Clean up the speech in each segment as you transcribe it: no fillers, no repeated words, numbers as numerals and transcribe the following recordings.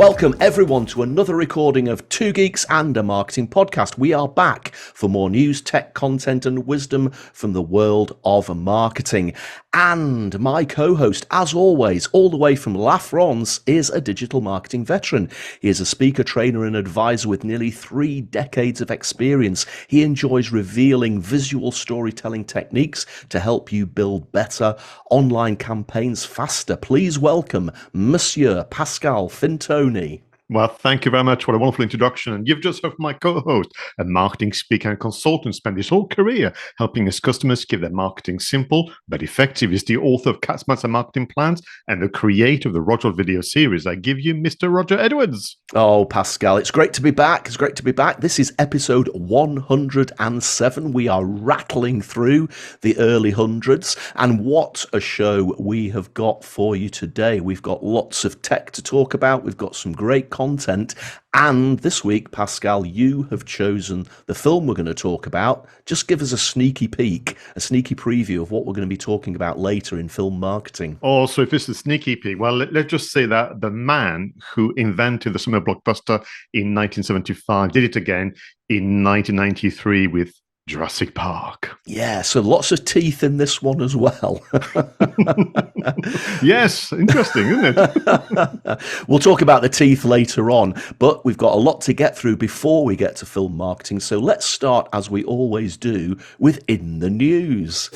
Welcome everyone to another recording of Two Geeks and a Marketing Podcast. We are back for more news, tech, content and wisdom from the world of marketing. And my co-host, as always, all the way from La France, is a digital marketing veteran. He is a speaker, trainer and advisor with nearly 3 decades of experience. He enjoys revealing visual storytelling techniques to help you build better online campaigns faster. Please welcome Monsieur Pascal Fintoni. Well, thank you very much for a wonderful introduction. And you've just heard from my co-host, a marketing speaker and consultant, spent his whole career helping his customers keep their marketing simple but effective. He's the author of 𝗧𝗵𝗲 Marketing Plans and the creator of the Roger video series. I give you Mr. Roger Edwards. Oh, Pascal, it's great to be back. It's great to be back. This is episode 107. We are rattling through the early hundreds. And what a show we have got for you today. We've got lots of tech to talk about. We've got some great content. And this week, Pascal, you have chosen the film we're going to talk about. Just give us a sneaky peek, a sneaky preview of what we're going to be talking about later in film marketing. Oh, so if it's a sneaky peek, well, let's just say that the man who invented the summer blockbuster in 1975 did it again in 1993 with Jurassic Park. Yeah, so lots of teeth in this one as well. Yes, interesting, isn't it? We'll talk about the teeth later on, but we've got a lot to get through before we get to film marketing. So let's start, as we always do, with In the News.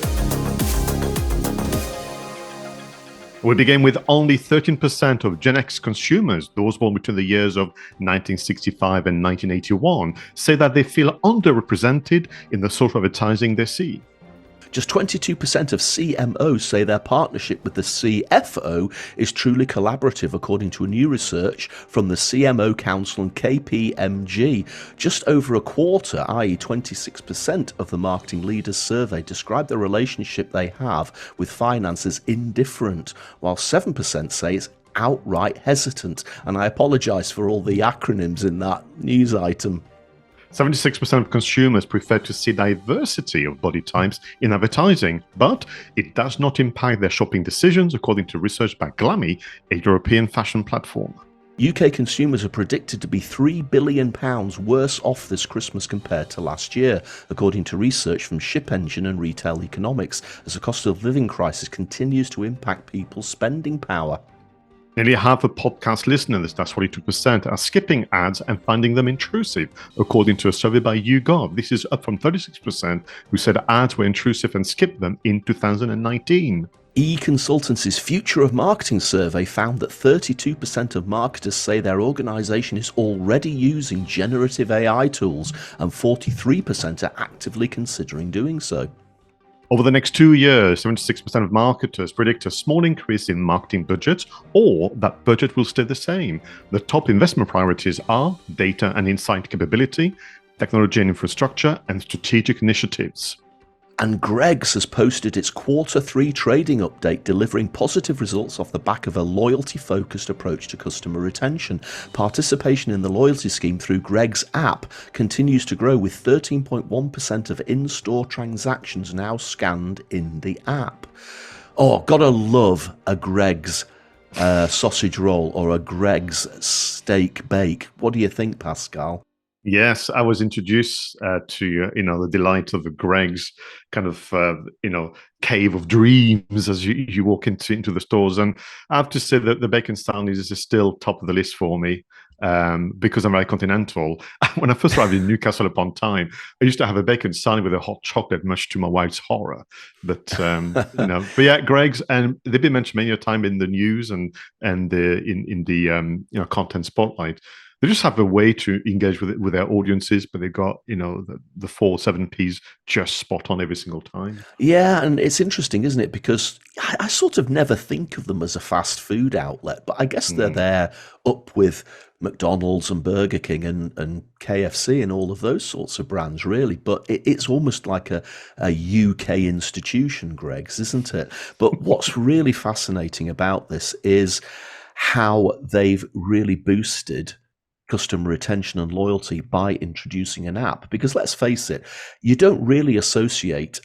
We begin with only 13% of Gen X consumers, those born between the years of 1965 and 1981, say that they feel underrepresented in the social advertising they see. Just 22% of CMOs say their partnership with the CFO is truly collaborative, according to a new research from the CMO Council and KPMG. Just over a quarter, i.e. 26% of the marketing leaders surveyed describe the relationship they have with finance as indifferent, while 7% say it's outright hesitant. And I apologise for all the acronyms in that news item. 76% of consumers prefer to see diversity of body types in advertising, but it does not impact their shopping decisions, according to research by 𝗓𝗏, a European fashion platform. UK consumers are predicted to be £3 billion worse off this Christmas compared to last year, according to research from ShipEngine and Retail Economics, as the cost of living crisis continues to impact people's spending power. Nearly half of podcast listeners, that's 42%, are skipping ads and finding them intrusive, according to a survey by YouGov. This is up from 36% who said ads were intrusive and skipped them in 2019. eConsultancy's Future of Marketing survey found that 32% of marketers say their organisation is already using generative AI tools, and 43% are actively considering doing so. Over the next 2 years, 76% of marketers predict a small increase in marketing budgets, or that budget will stay the same. The top investment priorities are data and insight capability, technology and infrastructure, and strategic initiatives. And Greggs has posted its Q3 trading update, delivering positive results off the back of a loyalty-focused approach to customer retention. Participation in the loyalty scheme through Greggs app continues to grow, with 13.1% of in-store transactions now scanned in the app. Oh, gotta love a Greggs sausage roll or a Greggs steak bake. What do you think, Pascal? Yes, I was introduced to the delight of the Greggs kind of cave of dreams as you walk into the stores, and I have to say that the bacon sandwich is still top of the list for me because I'm very continental. When I first arrived in Newcastle upon Tyne, I used to have a bacon sandwich with a hot chocolate, much to my wife's horror. But but yeah, Greggs, and they've been mentioned many a time in the news and in the content spotlight. They just have a way to engage with their audiences, but they've got, the 4-7 Ps just spot on every single time. Yeah, and it's interesting, isn't it? Because I sort of never think of them as a fast food outlet, but I guess they're there up with McDonald's and Burger King and KFC and all of those sorts of brands, really. But it's almost like a UK institution, Greggs, isn't it? But what's really fascinating about this is how they've really boosted customer retention and loyalty by introducing an app. Because let's face it, you don't really associate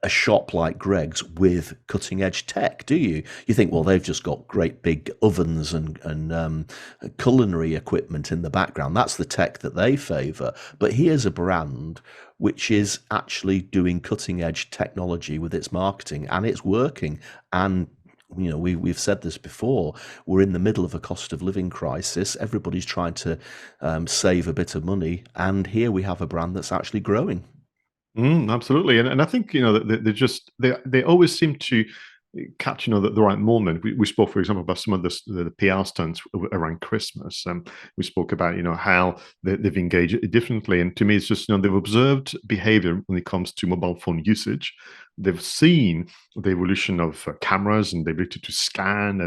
a shop like Greggs with cutting edge tech, do you? You think, well, they've just got great big ovens and culinary equipment in the background. That's the tech that they favour. But here's a brand which is actually doing cutting edge technology with its marketing, and it's working. And we've said this before. We're in the middle of a cost of living crisis. Everybody's trying to save a bit of money, and here we have a brand that's actually growing. Absolutely, and I think they always seem to catch the right moment. We spoke, for example, about some of the PR stunts around Christmas. We spoke about how they've engaged differently, and to me, it's just they've observed behavior when it comes to mobile phone usage. They've seen the evolution of cameras and the ability to scan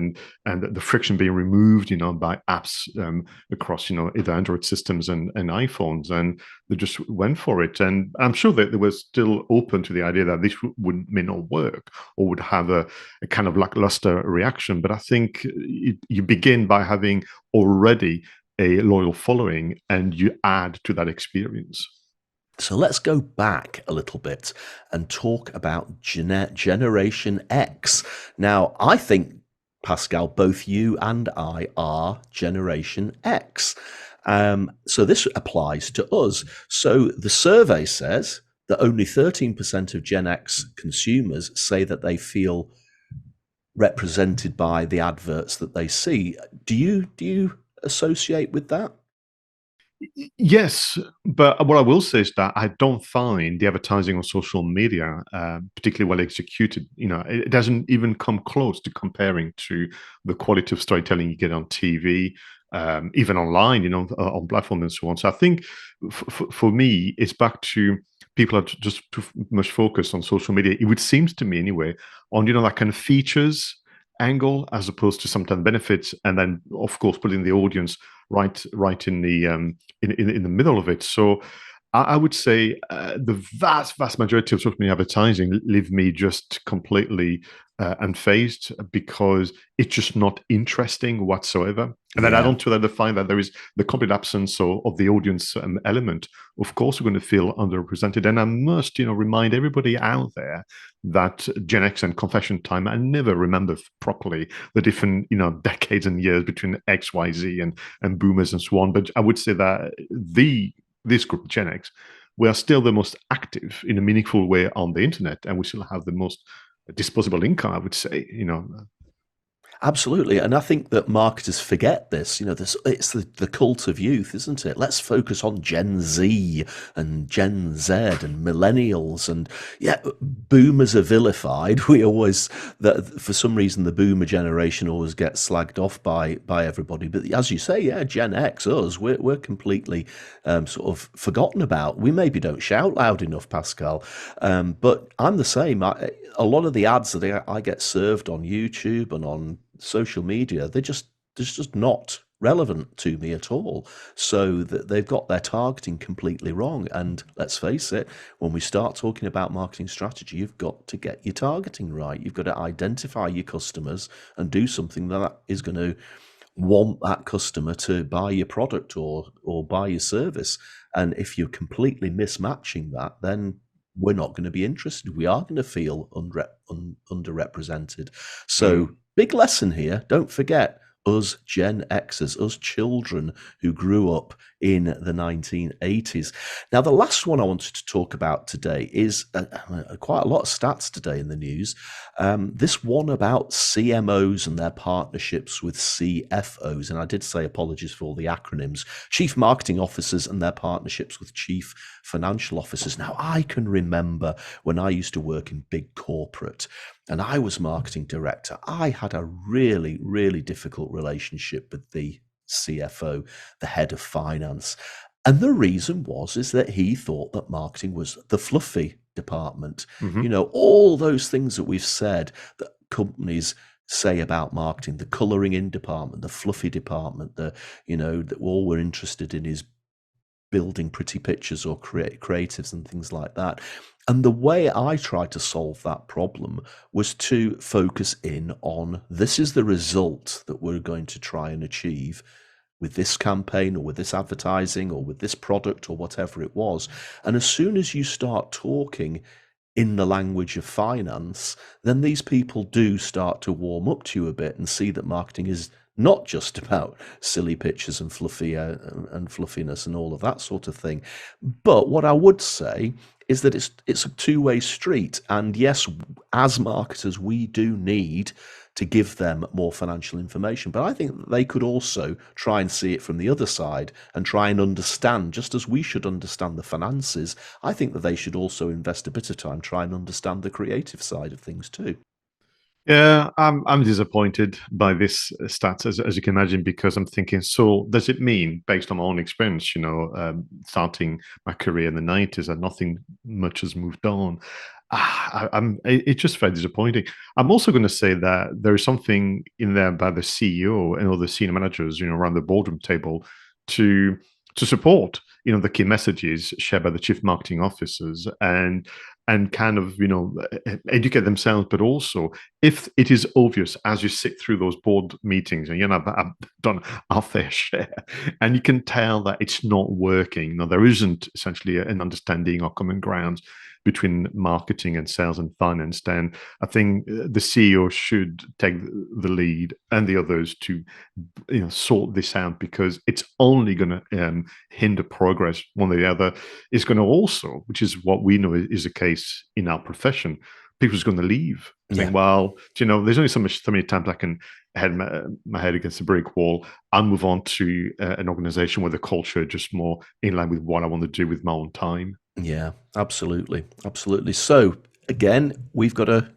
and the friction being removed, by apps across either Android systems and iPhones, and they just went for it. And I'm sure that they were still open to the idea that this may not work or would have a kind of lackluster reaction. But I think you begin by having already a loyal following, and you add to that experience. So let's go back a little bit and talk about Generation X. Now, I think, Pascal, both you and I are Generation X. So this applies to us. So the survey says that only 13% of Gen X consumers say that they feel represented by the adverts that they see. Do you associate with that? Yes, but what I will say is that I don't find the advertising on social media particularly well executed. It doesn't even come close to comparing to the quality of storytelling you get on TV, even online, on platforms and so on. So I think for me, it's back to people are just too much focused on social media. It would seem to me anyway on that kind of features angle as opposed to sometimes benefits, and then of course putting the audience right in the middle of it. So I would say the vast majority of social media advertising leave me just completely unfazed, because it's just not interesting whatsoever. And then I don't find that there is the complete absence of the audience element. Of course, we're going to feel underrepresented. And I must, remind everybody out there that Gen X and confession time, I never remember properly the different, decades and years between X, Y, Z and boomers and so on. But I would say that this group, Gen X, we are still the most active in a meaningful way on the internet, and we still have the most disposable income, I would say. Absolutely. And I think that marketers forget this. It's the cult of youth, isn't it? Let's focus on Gen Z and Gen Z and millennials. And boomers are vilified. For some reason, the boomer generation always gets slagged off by everybody. But as you say, Gen X, us, we're completely sort of forgotten about. We maybe don't shout loud enough, Pascal. But I'm the same. A lot of the ads that I get served on YouTube and on social media, they're just not relevant to me at all. So that they've got their targeting completely wrong. And let's face it, when we start talking about marketing strategy, you've got to get your targeting right. You've got to identify your customers and do something that is going to want that customer to buy your product or buy your service. And if you're completely mismatching that, then we're not going to be interested. We are going to feel underrepresented. So big lesson here. Don't forget, us Gen Xers, us children who grew up in the 1980s. Now, the last one I wanted to talk about today is quite a lot of stats today in the news. This one about CMOs and their partnerships with CFOs. And I did say apologies for all the acronyms. Chief Marketing Officers and their partnerships with Chief Financial Officers. Now, I can remember when I used to work in big corporate and I was marketing director, I had a really, really difficult relationship with the CFO, the head of finance. And the reason is that he thought that marketing was the fluffy department. All those things that we've said that companies say about marketing, the coloring in department, the fluffy department, that all we're interested in is building pretty pictures or creatives and things like that. And the way I tried to solve that problem was to focus in on, this is the result that we're going to try and achieve with this campaign or with this advertising or with this product or whatever it was. And as soon as you start talking in the language of finance, then these people do start to warm up to you a bit and see that marketing is not just about silly pictures and fluffy and fluffiness and all of that sort of thing. But what I would say is that it's a two-way street. And yes, as marketers, we do need to give them more financial information. But I think that they could also try and see it from the other side and try and understand, just as we should understand the finances, I think that they should also invest a bit of time trying to understand the creative side of things too. Yeah, I'm disappointed by this stats, as you can imagine, because I'm thinking, so does it mean, based on my own experience, starting my career in the 90s, that nothing much has moved on? It's just very disappointing. I'm also going to say that there is something in there about the CEO and all the senior managers, around the boardroom table to support, the key messages shared by the chief marketing officers and kind of, educate themselves, but also if it is obvious as you sit through those board meetings, and I've done our fair share, and you can tell that it's not working. There isn't essentially an understanding or common ground between marketing and sales and finance, then I think the CEO should take the lead and the others to sort this out, because it's only going to hinder progress one or the other. It's going to also, which is what we know is the case in our profession, people's going to leave. Saying, well, there's only so many times I can head my head against a brick wall. I'll move on to an organization where the culture is just more in line with what I want to do with my own time. Yeah, absolutely. Absolutely. So again, we've got to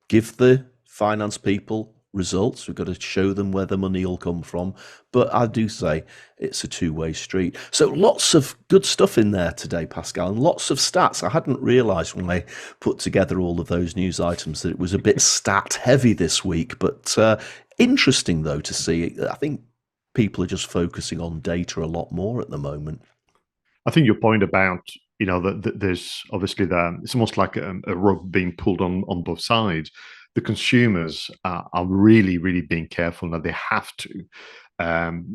give the finance people results. We've got to show them where the money will come from. But I do say it's a two-way street. So lots of good stuff in there today, Pascal, and lots of stats. I hadn't realized when I put together all of those news items that it was a bit stat heavy this week, but interesting though to see. I think people are just focusing on data a lot more at the moment. I think your point about that there's obviously it's almost like a rug being pulled on both sides. The consumers are really, really being careful now. They have to.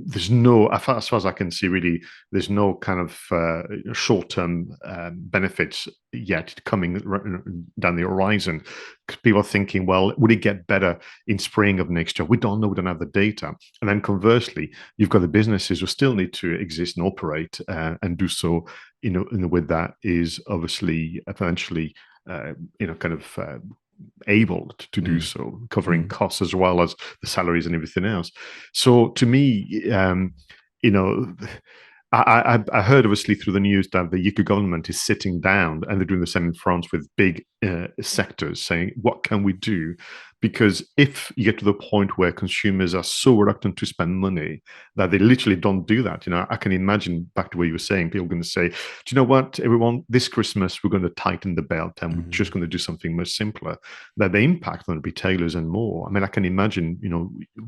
There's no, as far as I can see, really, there's no kind of short-term benefits yet coming down the horizon. People are thinking, well, would it get better in spring of next year? We don't know. We don't have the data. And then conversely, you've got the businesses who still need to exist and operate and do so, in a way that is obviously financially, able to do so, covering costs as well as the salaries and everything else. So to me, I heard obviously through the news that the UK government is sitting down and they're doing the same in France with big sectors, saying, what can we do? Because if you get to the point where consumers are so reluctant to spend money that they literally don't do that, I can imagine, back to what you were saying, people are going to say, do you know what, everyone, this Christmas, we're going to tighten the belt and we're just going to do something much simpler. That the impact on retailers and more. I mean, I can imagine,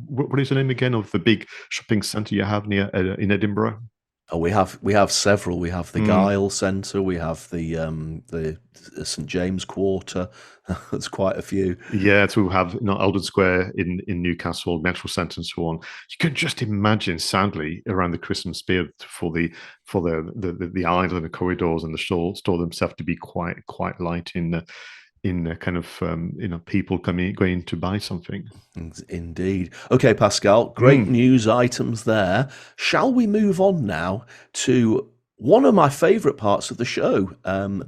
what is the name again of the big shopping centre you have near in Edinburgh? Oh, we have several. We have the 𝗘𝗲𝗄 Centre. We have the St James Quarter. There's quite a few. Yeah, to have Eldon Square in Newcastle, Metro Centre, and so on. You can just imagine, sadly, around the Christmas period for the aisles and the corridors and the store themselves to be quite light in kind of people going to buy something. Indeed. Okay, Pascal, great news items there. Shall we move on now to one of my favorite parts of the show?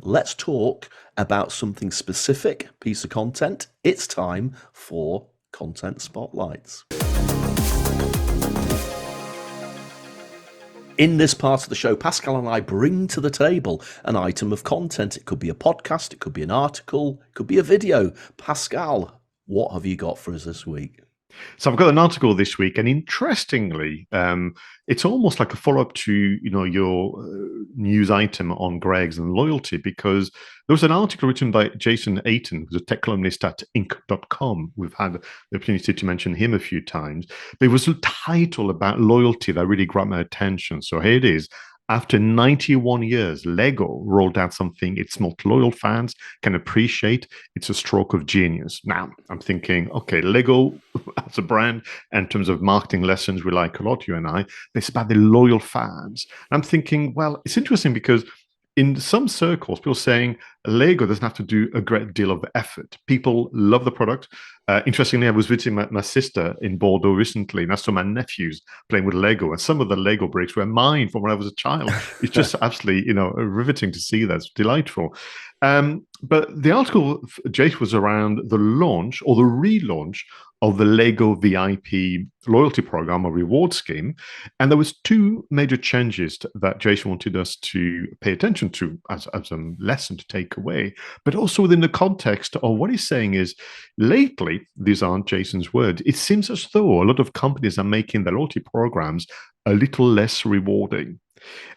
Let's talk about something specific, piece of content. It's time for Content Spotlights. In this part of the show, Pascal and I bring to the table an item of content. It could be a podcast, it could be an article, it could be a video. Pascal, what have you got for us this week? So I've got an article this week, and interestingly, it's almost like a follow-up to your news item on Greggs and loyalty, because there was an article written by Jason Ayton, who's a tech columnist at Inc.com. We've had the opportunity to mention him a few times, but it was a title about loyalty that really grabbed my attention. So here it is. After 91 years, Lego rolled out something its most loyal fans can appreciate. It's a stroke of genius. Now, I'm thinking, okay, Lego as a brand, in terms of marketing lessons, we like a lot, you and I. It's about the loyal fans. I'm thinking, well, it's interesting because in some circles, people are saying Lego doesn't have to do a great deal of effort. People love the product. Interestingly, I was visiting my sister in Bordeaux recently, and I saw my nephews playing with Lego, and some of the Lego bricks were mine from when I was a child. It's just absolutely, riveting to see that. It's delightful. But the article, Jace, was around the launch or the relaunch of the Lego VIP loyalty program or reward scheme. And there was two major changes that Jason wanted us to pay attention to as a lesson to take away, but also within the context of what he's saying is, lately, these aren't Jason's words, it seems as though a lot of companies are making their loyalty programs a little less rewarding.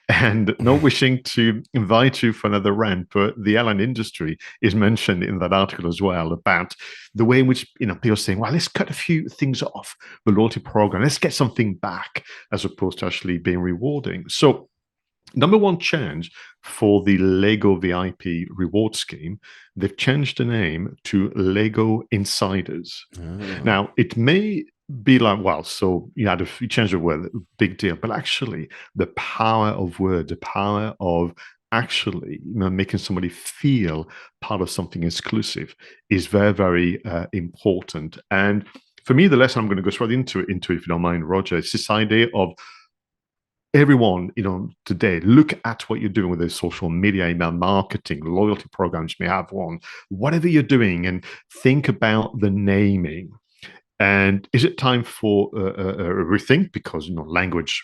And not wishing to invite you for another rant, but the airline industry is mentioned in that article as well about the way in which people are saying, well, let's cut a few things off the loyalty program, let's get something back, as opposed to actually being rewarding. So number one change for the Lego VIP reward scheme, they've changed the name to Lego Insiders. Now, it may be like, well, so you change the word, big deal. But actually, the power of word, the power of actually making somebody feel part of something exclusive is very, very important. And for me, the lesson I'm going to go straight into, if you don't mind, Roger, it's this idea of everyone, today, look at what you're doing with the social media, email marketing, loyalty programs, you may have one, whatever you're doing, and think about the naming. And is it time for a rethink? Because language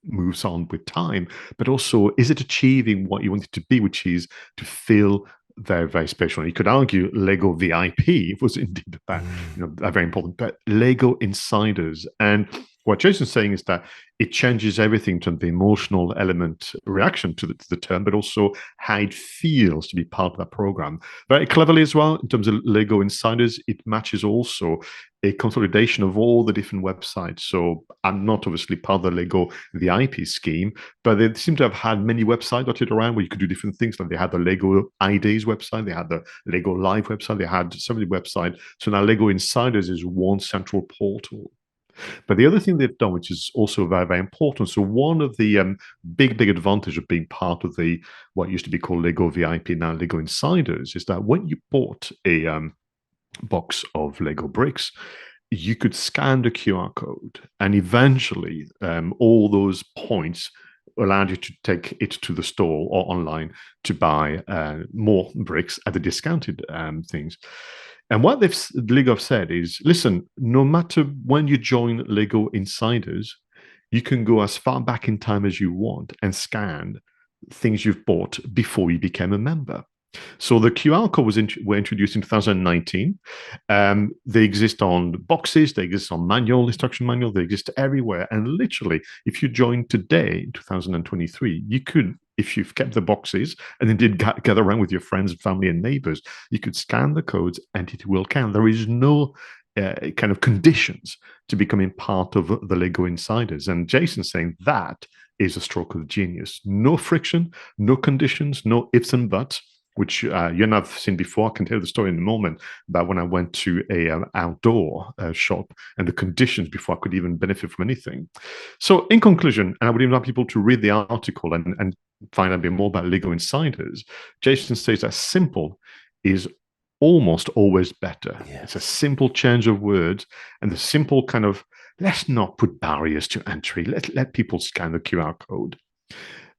moves on with time, but also is it achieving what you want it to be, which is to feel very, very special? And you could argue Lego VIP was indeed that, very important, but Lego Insiders. And what Jason's saying is that it changes everything to the emotional element reaction to the term, but also how it feels to be part of that program. Very cleverly as well, in terms of Lego Insiders, it matches also a consolidation of all the different websites. So I'm not obviously part of the Lego VIP scheme, but they seem to have had many websites dotted around where you could do different things. Like they had the Lego IDs website, they had the Lego Live website, they had so many websites. So now Lego Insiders is one central portal. But the other thing they've done, which is also very, very important, so one of the big advantage of being part of the what used to be called Lego VIP, now Lego Insiders, is that when you bought a box of Lego bricks, you could scan the QR code, and eventually all those points allowed you to take it to the store or online to buy more bricks at the discounted things. And what Lego have said is, listen, no matter when you join Lego Insiders, you can go as far back in time as you want and scan things you've bought before you became a member. So the QR code were introduced in 2019. They exist on boxes, they exist on instruction manual, they exist everywhere. And literally, if you join today, in 2023, you could, if you've kept the boxes and then did gather around with your friends and family and neighbors, you could scan the codes and it will count. There is no kind of conditions to becoming part of the Lego Insiders. And Jason's saying that is a stroke of genius. No friction, no conditions, no ifs and buts, which you and I've seen before. I can tell the story in a moment about when I went to a outdoor shop and the conditions before I could even benefit from anything. So in conclusion, and I would invite people to read the article and find out a bit more about Lego Insiders, Jason says that simple is almost always better. Yes. It's a simple change of words and the simple kind of, let's not put barriers to entry. Let people scan the QR code.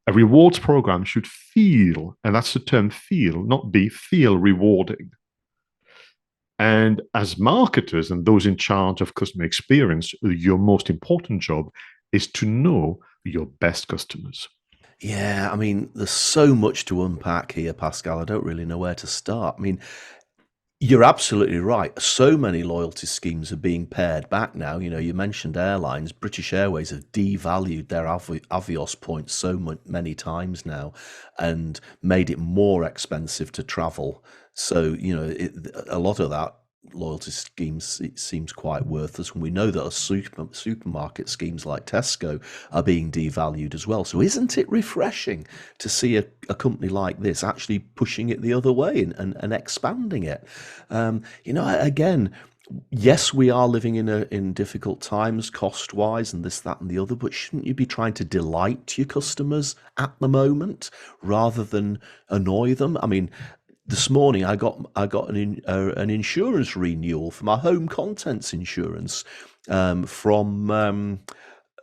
A rewards program should feel, and that's the term feel, not be, feel rewarding. And as marketers and those in charge of customer experience, your most important job is to know your best customers. Yeah, I mean, there's so much to unpack here, Pascal. I don't really know where to start. I mean, you're absolutely right. So many loyalty schemes are being pared back now. You mentioned airlines. British Airways have devalued their Avios points so many times now and made it more expensive to travel. So, a lot of that loyalty schemes, it seems quite worthless. And we know that supermarket schemes like Tesco are being devalued as well. So isn't it refreshing to see a company like this actually pushing it the other way and expanding it? Again, yes, we are living in difficult times cost-wise and this, that and the other, but shouldn't you be trying to delight your customers at the moment rather than annoy them? I mean, this morning I got an insurance renewal for my home contents insurance from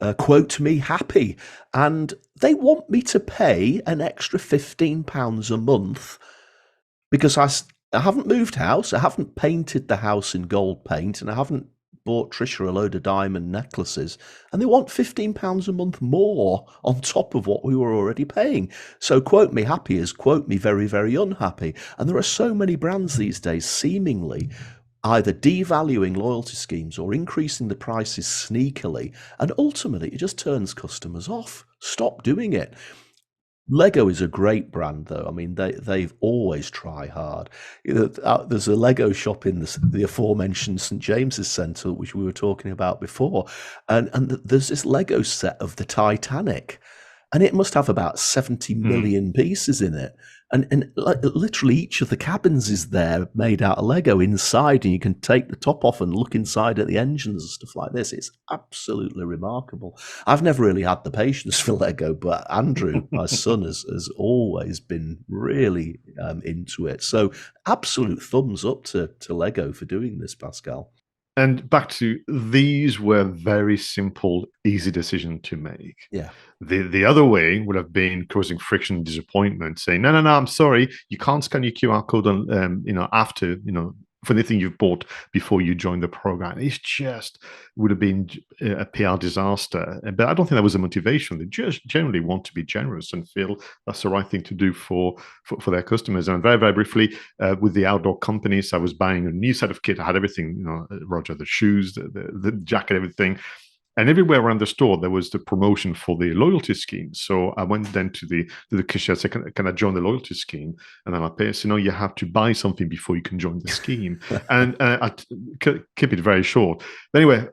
𝗧𝗵𝗶, and they want me to pay an extra £15 a month because I haven't moved house, I haven't painted the house in gold paint, and I haven't bought Trisha a load of diamond necklaces, and they want £15 a month more on top of what we were already paying. So 𝗧𝗵𝗶 is 𝗧𝗵𝗲 very, very unhappy. And there are so many brands these days seemingly either devaluing loyalty schemes or increasing the prices sneakily, and ultimately it just turns customers off. Stop doing it. Lego is a great brand, though. I mean, they've always try hard. There's a Lego shop in the aforementioned St James's Centre, which we were talking about before, and there's this Lego set of the Titanic, and it must have about 70 million pieces in it. And literally each of the cabins is there made out of Lego inside, and you can take the top off and look inside at the engines and stuff like this. It's absolutely remarkable. I've never really had the patience for Lego, but Andrew, my son, has always been really into it. So absolute thumbs up to Lego for doing this, Pascal. And back to, these were very simple, easy decision to make. Yeah. The other way would have been causing friction and disappointment, saying, no, I'm sorry, you can't scan your QR code on, after, for anything you've bought before you join the program. It's just would have been a PR disaster. But I don't think that was a motivation. They just generally want to be generous and feel that's the right thing to do for their customers. And very, very briefly, with the outdoor companies, I was buying a new set of kit. I had everything, Roger, the shoes, the jacket, everything. And everywhere around the store, there was the promotion for the loyalty scheme. So I went then to the cashier, said, can I join the loyalty scheme? And then I pay, so, you have to buy something before you can join the scheme. And I keep it very short. But anyway,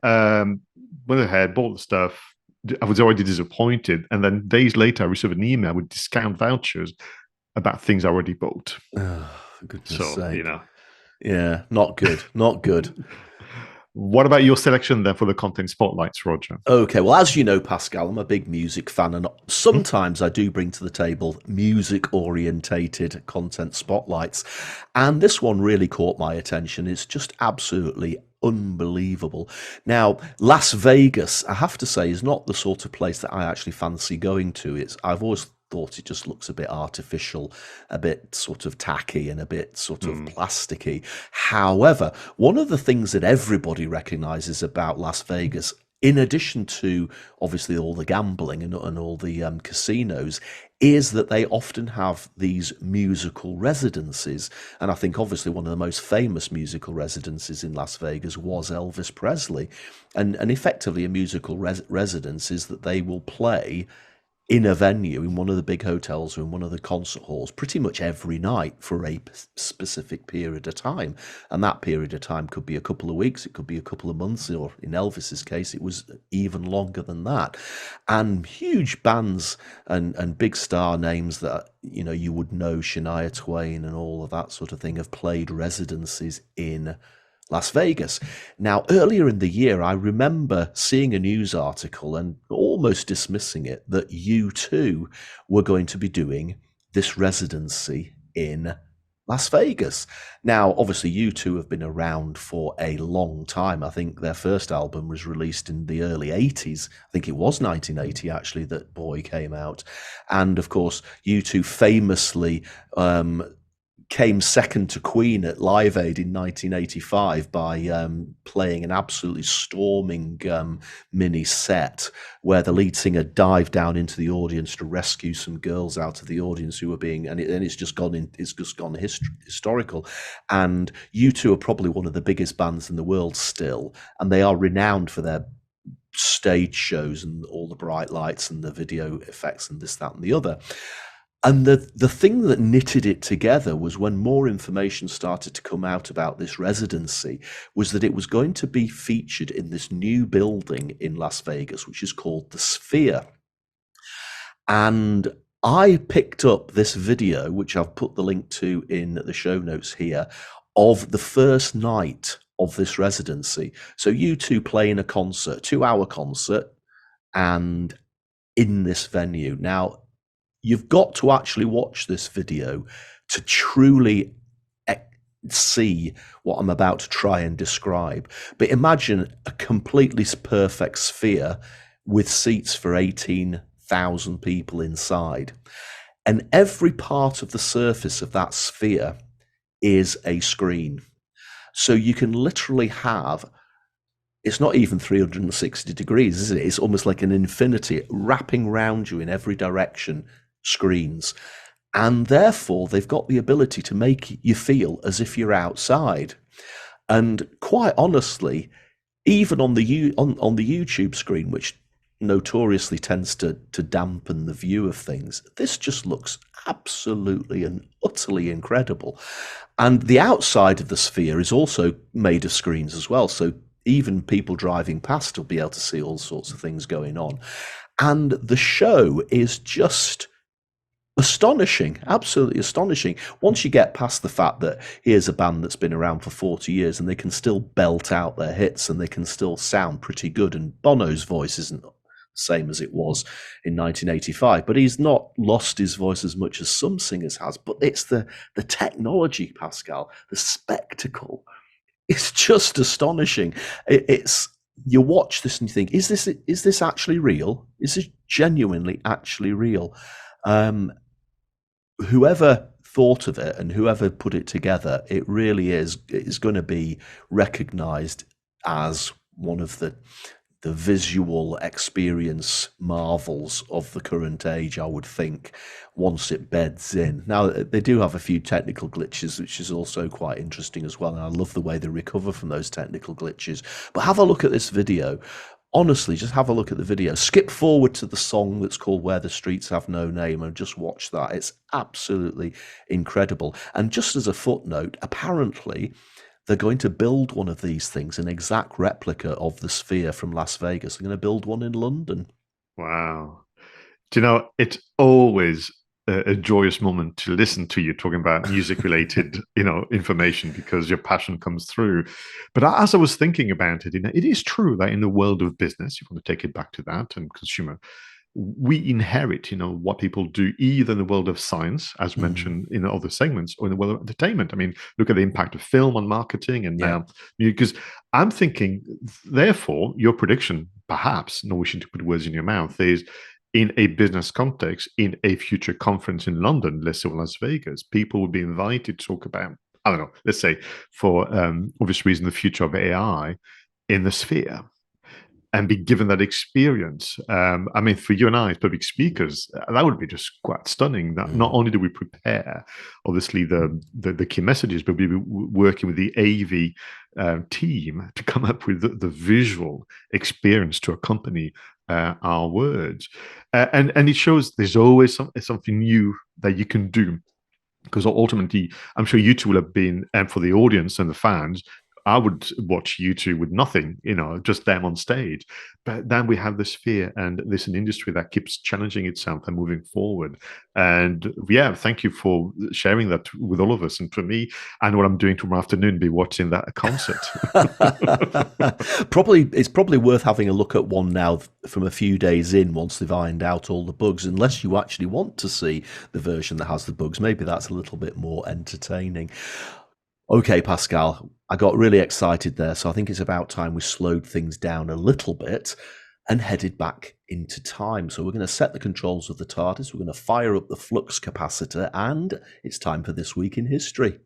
went ahead, bought the stuff. I was already disappointed. And then days later, I received an email with discount vouchers about things I already bought. Oh, for goodness sake. Yeah, not good, not good. What about your selection then for the content spotlights, Roger? Okay, well, as you know, Pascal, I'm a big music fan, and sometimes I do bring to the table music-orientated content spotlights. And this one really caught my attention. It's just absolutely unbelievable. Now, Las Vegas, I have to say, is not the sort of place that I actually fancy going to. I've always thought it just looks a bit artificial, a bit sort of tacky, and a bit sort of plasticky. However, one of the things that everybody recognizes about Las Vegas, in addition to obviously all the gambling and all the casinos, is that they often have these musical residences. And I think obviously one of the most famous musical residences in Las Vegas was Elvis Presley. And effectively a musical residence is that they will play in a venue, in one of the big hotels or in one of the concert halls, pretty much every night for a specific period of time. And that period of time could be a couple of weeks, it could be a couple of months, or in Elvis's case, it was even longer than that. And huge bands and big star names that, you would know, Shania Twain and all of that sort of thing, have played residencies in Las Vegas. Now, earlier in the year, I remember seeing a news article and almost dismissing it that U2 were going to be doing this residency in Las Vegas. Now, obviously, U2 have been around for a long time. I think their first album was released in the early 80s. I think it was 1980, actually, that Boy came out. And, of course, U2 famously came second to Queen at Live Aid in 1985 by playing an absolutely storming mini set where the lead singer dived down into the audience to rescue some girls out of the audience who were being, and it's just gone historical. And U2 are probably one of the biggest bands in the world still, and they are renowned for their stage shows and all the bright lights and the video effects and this, that, and the other. And the thing that knitted it together was when more information started to come out about this residency was that it was going to be featured in this new building in Las Vegas, which is called the Sphere. And I picked up this video, which I've put the link to in the show notes here, of the first night of this residency. So U2 playing a concert, 2-hour concert, and in this venue. Now, you've got to actually watch this video to truly see what I'm about to try and describe. But imagine a completely perfect sphere with seats for 18,000 people inside. And every part of the surface of that sphere is a screen. So you can literally have, it's not even 360 degrees, is it? It's almost like an infinity wrapping around you in every direction, screens. And therefore, they've got the ability to make you feel as if you're outside. And quite honestly, even on the YouTube screen, which notoriously tends to dampen the view of things, this just looks absolutely and utterly incredible. And the outside of the sphere is also made of screens as well. So even people driving past will be able to see all sorts of things going on. And the show is just astonishing, absolutely astonishing. Once you get past the fact that here's a band that's been around for 40 years and they can still belt out their hits and they can still sound pretty good, and Bono's voice isn't the same as it was in 1985, but he's not lost his voice as much as some singers has. But it's the technology, Pascal, the spectacle. It's just astonishing. It's you watch this and you think, is this actually real? Is this genuinely actually real? Whoever thought of it and whoever put it together, it really is going to be recognized as one of the visual experience marvels of the current age, I would think, once it beds in. Now, they do have a few technical glitches, which is also quite interesting as well, and I love the way they recover from those technical glitches. But have a look at this video. Honestly, just have a look at the video. Skip forward to the song that's called Where the Streets Have No Name and just watch that. It's absolutely incredible. And just as a footnote, apparently they're going to build one of these things, an exact replica of the Sphere from Las Vegas. They're going to build one in London. Wow. Do you know, it's always a joyous moment to listen to you talking about music-related, information, because your passion comes through. But as I was thinking about it, it is true that in the world of business, if you want to take it back to that, and consumer, we inherit, what people do either in the world of science, as mentioned in other segments, or in the world of entertainment. I mean, look at the impact of film on marketing, and now, because I'm thinking, therefore, your prediction, perhaps, not wishing to put words in your mouth, is in a business context, in a future conference in London, let's say Las Vegas, people would be invited to talk about, I don't know, let's say for obvious reason, the future of AI in the sphere, and be given that experience. I mean, for you and I as public speakers, that would be just quite stunning. That not only do we prepare, obviously, the key messages, but we'll be working with the AV team to come up with the visual experience to accompany our words. And it shows there's always something new that you can do. Because ultimately, I'm sure you two will have been, and for the audience and the fans, I would watch you two with nothing, just them on stage. But then we have this sphere, and there's an industry that keeps challenging itself and moving forward. And yeah, thank you for sharing that with all of us. And for me, and what I'm doing tomorrow afternoon, be watching that concert. It's probably worth having a look at one now from a few days in, once they've ironed out all the bugs, unless you actually want to see the version that has the bugs. Maybe that's a little bit more entertaining. Okay, Pascal, I got really excited there, so I think it's about time we slowed things down a little bit and headed back into time. So we're going to set the controls of the TARDIS, we're going to fire up the flux capacitor, and it's time for This Week in History.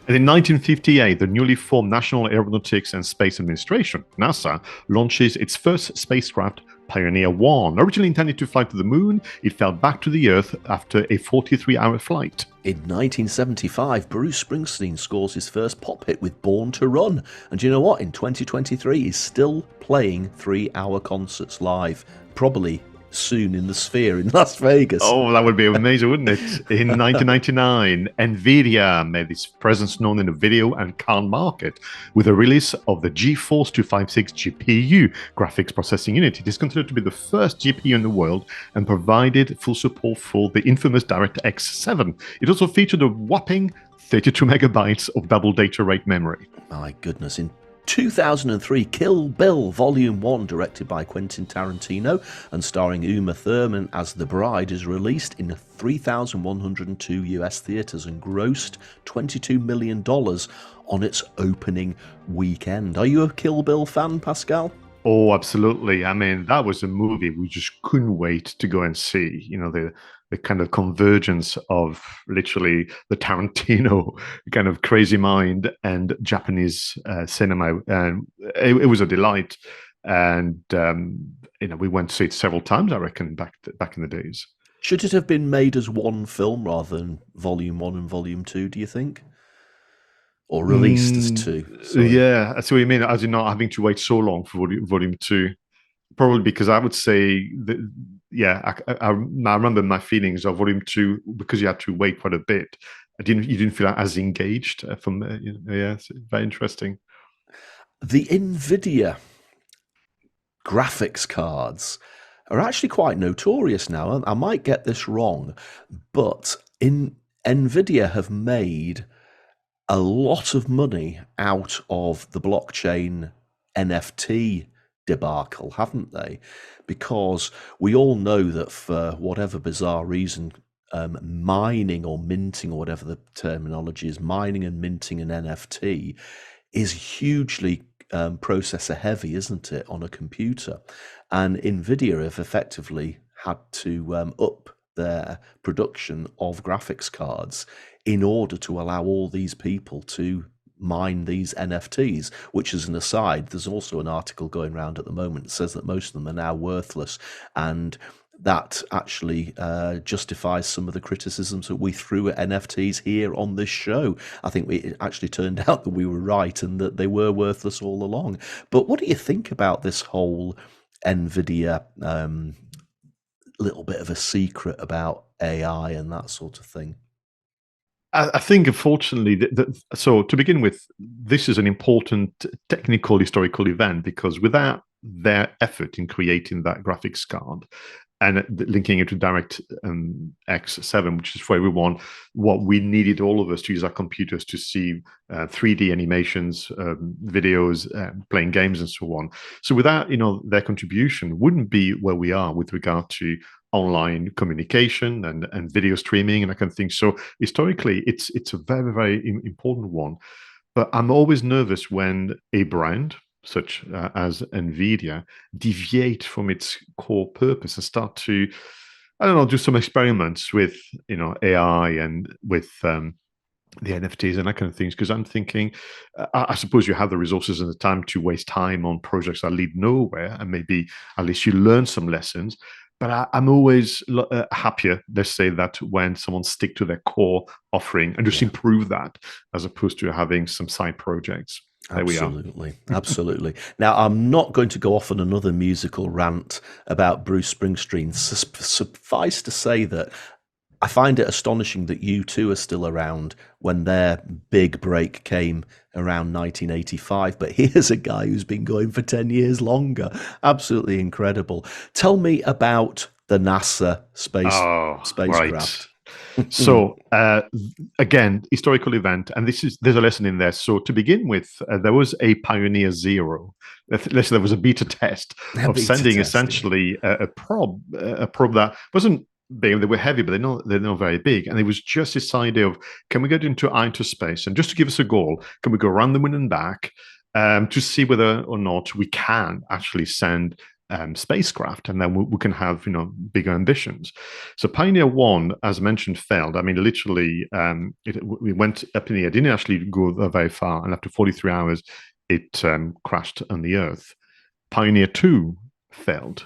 And in 1958, the newly formed National Aeronautics and Space Administration, NASA, launches its first spacecraft, Pioneer 1. Originally intended to fly to the moon, it fell back to the Earth after a 43-hour flight. In 1975, Bruce Springsteen scores his first pop hit with Born to Run. And you know what? In 2023, he's still playing 3-hour concerts live, probably soon in the Sphere in Las Vegas. Oh, that would be amazing, wouldn't it? In 1999, NVIDIA made its presence known in the video and car market with the release of the GeForce 256 GPU graphics processing unit. It is considered to be the first GPU in the world and provided full support for the infamous DirectX 7. It also featured a whopping 32 megabytes of double data rate memory. My goodness. In 2003, Kill Bill Volume 1, directed by Quentin Tarantino and starring Uma Thurman as the bride, is released in 3,102 US theatres and grossed $22 million on its opening weekend. Are you a Kill Bill fan, Pascal? Oh, absolutely. I mean, that was a movie we just couldn't wait to go and see. You know, the kind of convergence of literally the Tarantino kind of crazy mind and Japanese cinema. And it was a delight. And, you know, we went to see it several times, I reckon, back in the days. Should it have been made as one film rather than Volume 1 and Volume 2, do you think? Or released as two? Sorry. Yeah, that's what you mean. As in not having to wait so long for volume 2. Probably because I would say that, yeah, I remember my feelings of volume 2 because you had to wait quite a bit. You didn't feel as engaged from yeah, it's very interesting. The NVIDIA graphics cards are actually quite notorious now. I might get this wrong, but NVIDIA have made a lot of money out of the blockchain NFT debacle, haven't they? Because we all know that for whatever bizarre reason, mining or minting, or whatever the terminology is, mining and minting an NFT is hugely processor heavy, isn't it, on a computer? And NVIDIA have effectively had to up their production of graphics cards in order to allow all these people to mine these NFTs, which, as an aside, there's also an article going around at the moment that says that most of them are now worthless, and that actually justifies some of the criticisms that we threw at NFTs here on this show. I think it actually turned out that we were right and that they were worthless all along. But what do you think about this whole NVIDIA little bit of a secret about AI and that sort of thing? I think, unfortunately, so to begin with, this is an important technical, historical event because without their effort in creating that graphics card and linking it to DirectX 7, which is for everyone, what we needed, all of us, to use our computers to see 3D animations, videos, playing games, and so on. So without, their contribution, wouldn't be where we are with regard to online communication and video streaming and that kind of thing. So historically, it's a very, very important one. But I'm always nervous when a brand such as NVIDIA deviate from its core purpose and start to, I don't know, do some experiments with, AI and with the NFTs and that kind of things. Because I'm thinking, I suppose you have the resources and the time to waste time on projects that lead nowhere, and maybe at least you learn some lessons. But I'm always happier, let's say, that when someone stick to their core offering and just improve that, as opposed to having some side projects. Absolutely, absolutely. Now, I'm not going to go off on another musical rant about Bruce Springsteen. Suffice to say that I find it astonishing that U2 are still around when their big break came around 1985. But here's a guy who's been going for 10 years longer. Absolutely incredible. Tell me about the NASA spacecraft. Right. So again, historical event, and there's a lesson in there. So to begin with, there was a Pioneer 0. There was a beta test of sending essentially a probe that wasn't big. They were heavy, but they're not very big. And it was just this idea of, can we get into outer space? And just to give us a goal, can we go around the moon and back to see whether or not we can actually send spacecraft, and then we can have bigger ambitions. So Pioneer 1, as mentioned, failed. I mean, literally, we went up in the air, didn't actually go very far, and after 43 hours, it crashed on the Earth. Pioneer 2 failed.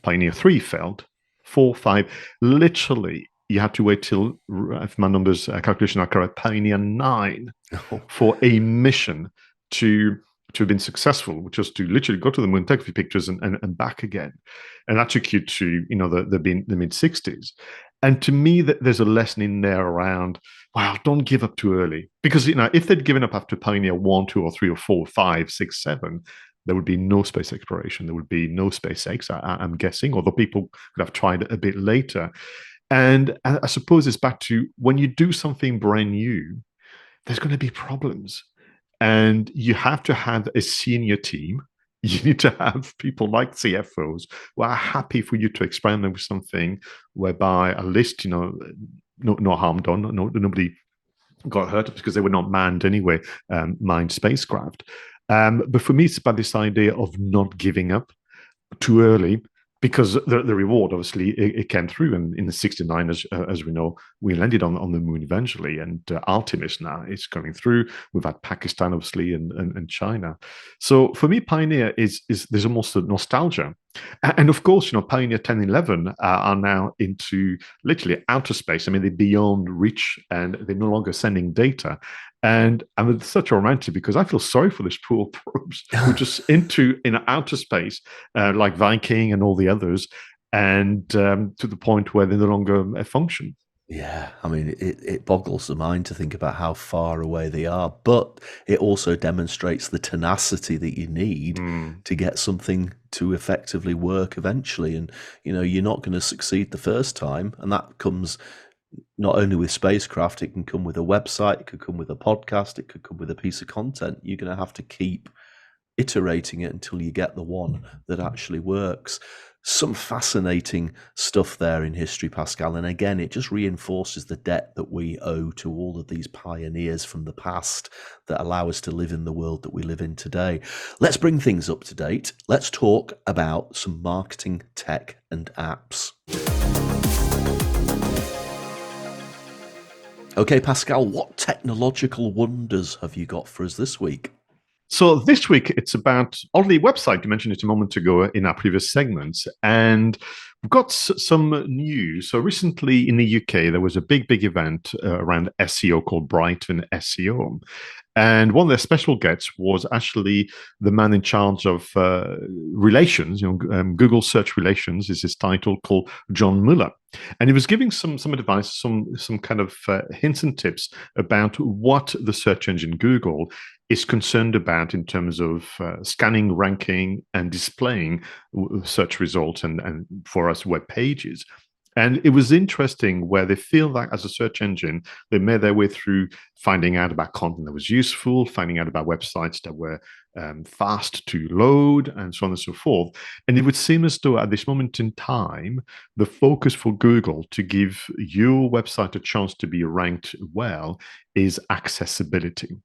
Pioneer 3 failed. 4, 5, literally, you had to wait till, if my numbers calculation are correct, Pioneer 9 for a mission to have been successful, which was to literally go to the moon, take a few pictures, and back again. And that took you to the mid-60s. And to me, there's a lesson in there around, wow, don't give up too early. Because if they'd given up after Pioneer 1, 2, or 3, or 4, 5, 6, 7, there would be no space exploration. There would be no SpaceX, I'm guessing, although people could have tried it a bit later. And I suppose it's back to when you do something brand new, there's going to be problems. And you have to have a senior team. You need to have people like CFOs who are happy for you to experiment with something whereby at least, no harm done, nobody got hurt because they were not manned anyway, manned spacecraft. But for me, it's about this idea of not giving up too early, because the reward, obviously, it came through. And in the 69, as we know, we landed on the moon eventually. And Artemis now is going through. We've had Pakistan, obviously, and China. So for me, Pioneer is there's almost a nostalgia. And of course, Pioneer 10 and 11 are now into literally outer space. I mean, they're beyond reach, and they're no longer sending data. And I'm such a romantic, because I feel sorry for these poor probes who are just in outer space, like Viking and all the others, and to the point where they no longer function. Yeah, I mean, it boggles the mind to think about how far away they are, but it also demonstrates the tenacity that you need to get something to effectively work eventually. And, you're not going to succeed the first time. And that comes not only with spacecraft, it can come with a website, it could come with a podcast, it could come with a piece of content. You're going to have to keep iterating it until you get the one that actually works. Some fascinating stuff there in history, Pascal. And again, it just reinforces the debt that we owe to all of these pioneers from the past that allow us to live in the world that we live in today. Let's bring things up to date. Let's talk about some marketing tech and apps. Okay, Pascal, what technological wonders have you got for us this week? So this week, it's about, oddly, website. You mentioned it a moment ago in our previous segments. And we've got some news. So recently in the UK, there was a big event around SEO called Brighton SEO. And one of their special guests was actually the man in charge of relations. Google Search Relations is his title, called John Mueller. And he was giving some advice, some kind of hints and tips about what the search engine Google is concerned about in terms of scanning, ranking, and displaying search results and for us web pages. And it was interesting where they feel that as a search engine, they made their way through finding out about content that was useful, finding out about websites that were fast to load, and so on and so forth. And it would seem as though at this moment in time, the focus for Google to give your website a chance to be ranked well is accessibility.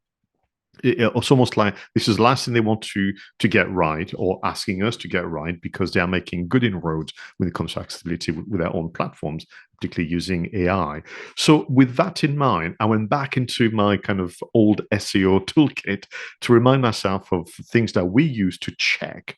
It's almost like this is the last thing they want to get right, or asking us to get right, because they are making good inroads when it comes to accessibility with their own platforms, particularly using AI. So with that in mind, I went back into my kind of old SEO toolkit to remind myself of things that we use to check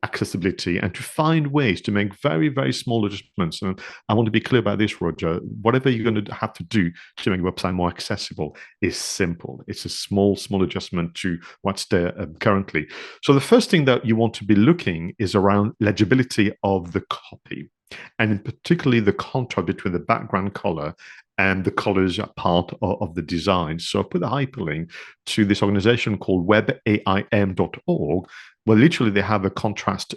accessibility and to find ways to make very, very small adjustments. And I want to be clear about this, Roger. Whatever you're going to have to do to make your website more accessible is simple. It's a small adjustment to what's there currently. So the first thing that you want to be looking is around legibility of the copy, and in particularly the contrast between the background color and the colors are part of the design. So I put a hyperlink to this organization called webaim.org, where literally they have a contrast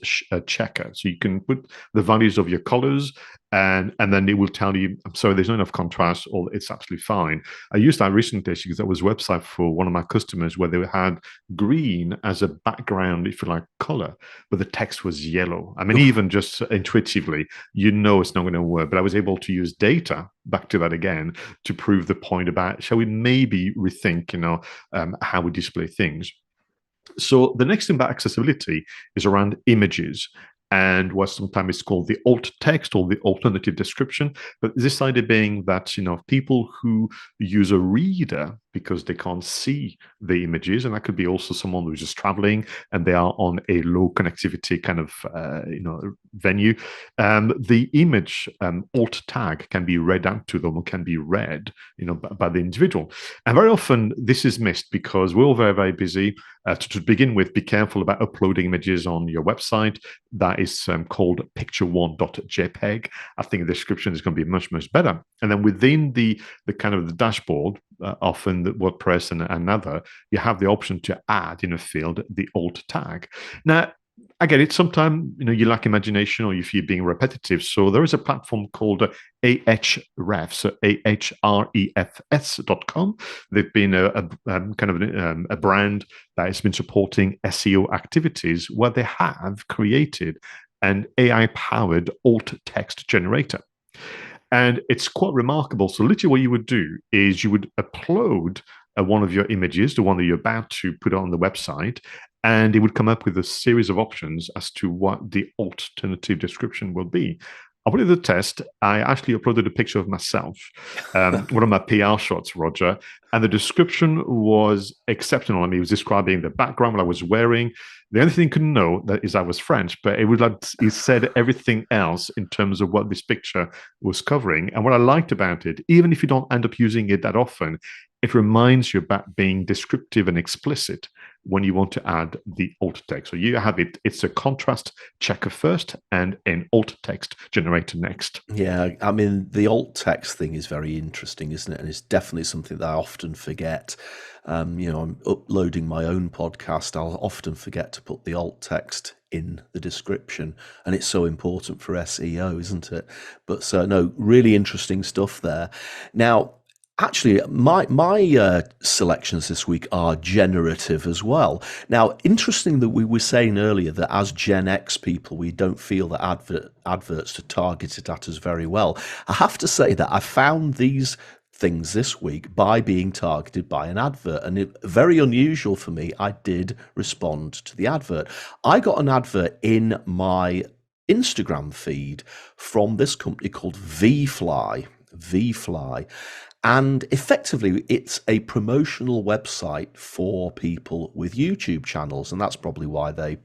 checker. So you can put the values of your colors, and then it will tell you, I'm sorry, there's not enough contrast, or it's absolutely fine. I used that recently because that was a website for one of my customers where they had green as a background, if you like, color, but the text was yellow. I mean, even just intuitively, it's not going to work. But I was able to use data, back to that again, to prove the point about, shall we maybe rethink, how we display things. So the next thing about accessibility is around images, and what sometimes is called the alt text or the alternative description. But this idea being that, people who use a reader because they can't see the images, and that could be also someone who's just traveling and they are on a low connectivity kind of, venue. The image alt tag can be read out to them, or can be read, by the individual. And very often this is missed because we're all very, very busy. To begin with, be careful about uploading images on your website. That is called picture1.jpg. I think the description is going to be much, much better. And then within the kind of the dashboard, often the WordPress and another, you have the option to add in a field the alt tag. Now, I get it. Sometimes, you lack imagination or you feel being repetitive. So there is a platform called Ahrefs, so ahrefs.com. They've been a brand that has been supporting SEO activities where they have created an AI-powered alt text generator. And it's quite remarkable. So literally what you would do is you would upload one of your images, the one that you're about to put on the website, and it would come up with a series of options as to what the alternative description will be. I put it to the test. I actually uploaded a picture of myself, one of my PR shots, Roger, and the description was exceptional. I mean, it was describing the background, what I was wearing. The only thing you couldn't know that is I was French, but it said everything else in terms of what this picture was covering. And what I liked about it, even if you don't end up using it that often, it reminds you about being descriptive and explicit when you want to add the alt text. So you have it. It's a contrast checker first and an alt text generator next. Yeah, I mean, the alt text thing is very interesting, isn't it? And it's definitely something that I often forget. I'm uploading my own podcast. I'll often forget to put the alt text in the description, and it's so important for SEO, isn't it? But no, really interesting stuff there. Now, actually, my selections this week are generative as well. Now, interesting that we were saying earlier that as Gen X people, we don't feel that adverts are targeted at us very well. I have to say that I found these things this week by being targeted by an advert, and very unusual for me. I did respond to the advert. I got an advert in my Instagram feed from this company called 𝗧𝗵𝗲. And effectively, it's a promotional website for people with YouTube channels, and that's probably why they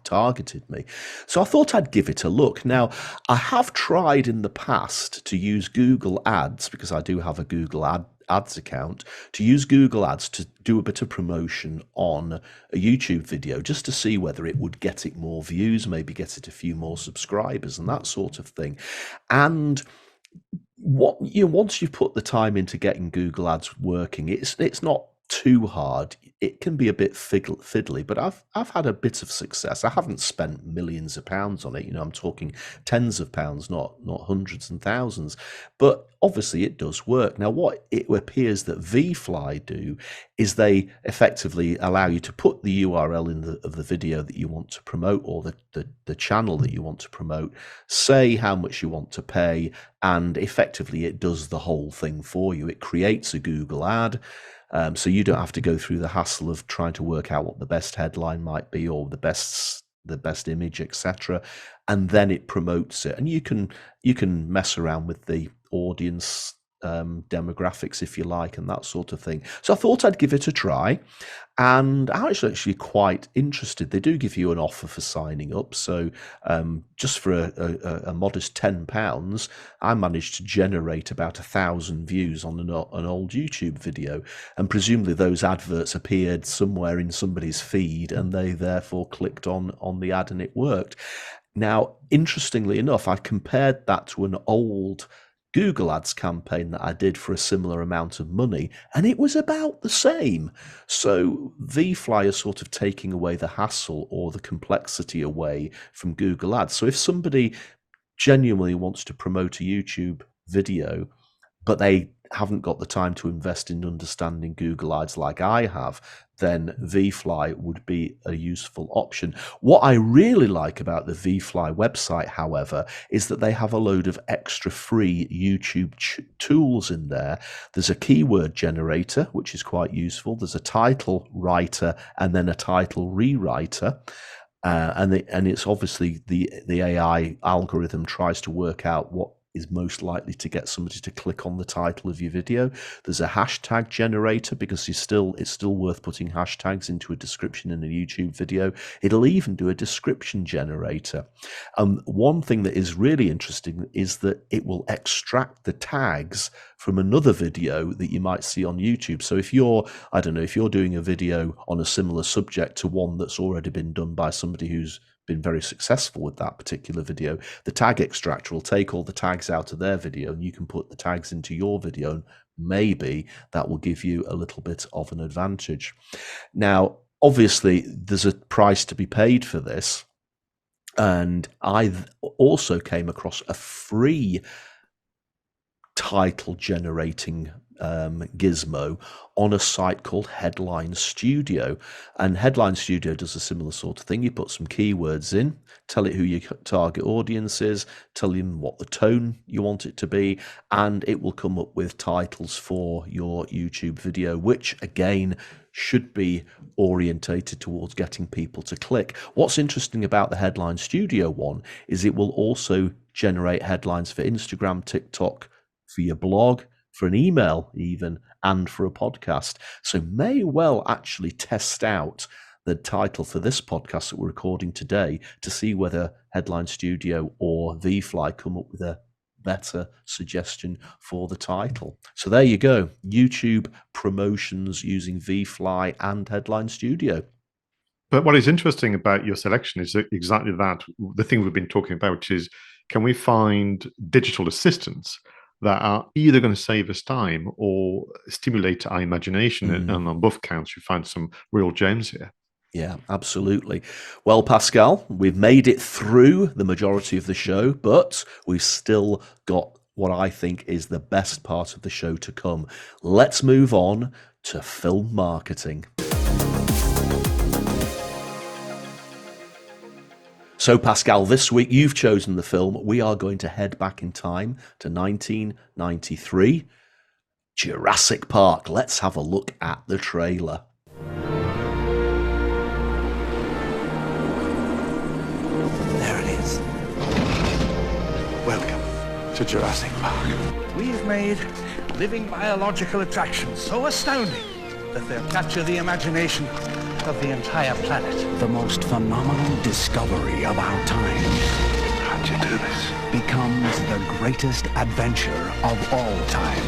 targeted me. So I thought I'd give it a look. Now, I have tried in the past to use Google Ads, because I do have a Google Ads account, to use Google Ads to do a bit of promotion on a YouTube video, just to see whether it would get it more views, maybe get it a few more subscribers and that sort of thing. And once you've put the time into getting Google Ads working, it's not too hard. It can be a bit fiddly, but I've had a bit of success. I haven't spent millions of pounds on it. I'm talking tens of pounds, not hundreds and thousands. But obviously, it does work. Now, what it appears that 𝗧𝗵𝗲 do is they effectively allow you to put the URL of the video that you want to promote, or the channel that you want to promote, say how much you want to pay, and effectively it does the whole thing for you. It creates a Google ad. So you don't have to go through the hassle of trying to work out what the best headline might be, or the best image, etc. And then it promotes it, and you can mess around with the audience demographics if you like, and that sort of thing. So I thought I'd give it a try, and I'm actually quite interested. They do give you an offer for signing up, so just for a modest £10, I managed to generate about 1,000 views on an old YouTube video, and presumably those adverts appeared somewhere in somebody's feed, and they therefore clicked on the ad and it worked. Now, interestingly enough, I compared that to an old Google Ads campaign that I did for a similar amount of money, and it was about the same. So 𝗧𝗵𝗲 are sort of taking away the hassle or the complexity away from Google Ads. So if somebody genuinely wants to promote a YouTube video, but they haven't got the time to invest in understanding Google Ads like I have, then 𝗧𝗵𝗲 would be a useful option. What I really like about the 𝗧𝗵𝗲 website, however, is that they have a load of extra free YouTube tools in there. There's a keyword generator, which is quite useful. There's a title writer and then a title rewriter. And it's obviously the AI algorithm tries to work out what is most likely to get somebody to click on the title of your video. There's a hashtag generator, because it's still worth putting hashtags into a description in a YouTube video. It'll even do a description generator. One thing that is really interesting is that it will extract the tags from another video that you might see on YouTube. So if you're doing a video on a similar subject to one that's already been done by somebody who's been very successful with that particular video, the tag extractor will take all the tags out of their video, and you can put the tags into your video, and maybe that will give you a little bit of an advantage. Now, obviously, there's a price to be paid for this. And I also came across a free title generating gizmo on a site called Headline Studio, and Headline Studio does a similar sort of thing. You put some keywords in, tell it who your target audience is, tell them what the tone you want it to be, and it will come up with titles for your YouTube video, which again should be orientated towards getting people to click. What's interesting about the Headline Studio one is it will also generate headlines for Instagram, TikTok, for your blog, for an email even, and for a podcast. So may well actually test out the title for this podcast that we're recording today to see whether Headline Studio or 𝗧𝗵𝗲 come up with a better suggestion for the title. So there you go, YouTube promotions using 𝗧𝗵𝗲 and Headline Studio. But what is interesting about your selection is exactly that. The thing we've been talking about, which is, can we find digital assistants that are either going to save us time or stimulate our imagination? And on both counts, you find some real gems here. Yeah, absolutely. Well, Pascal, we've made it through the majority of the show, but we've still got what I think is the best part of the show to come. Let's move on to film marketing. So, Pascal, this week you've chosen the film. We are going to head back in time to 1993, Jurassic Park. Let's have a look at the trailer. There it is. Welcome to Jurassic Park. We've made living biological attractions so astounding that they'll capture the imagination of the entire planet. The most phenomenal discovery of our time How'd you do this? becomes the greatest adventure of all time.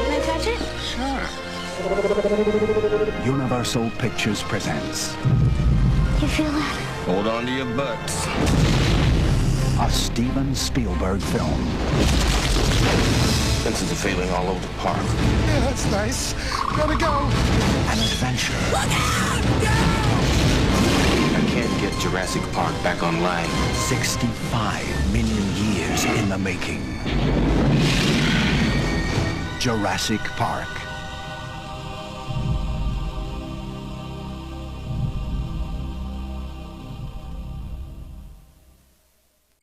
Can I touch it? Sure. Universal Pictures presents You feel that? Hold on to your butts. a Steven Spielberg film. Senses a feeling all over the park. Yeah, that's nice. Gotta go. An adventure I can't get Jurassic Park back online. 65 million years in the making. Jurassic Park.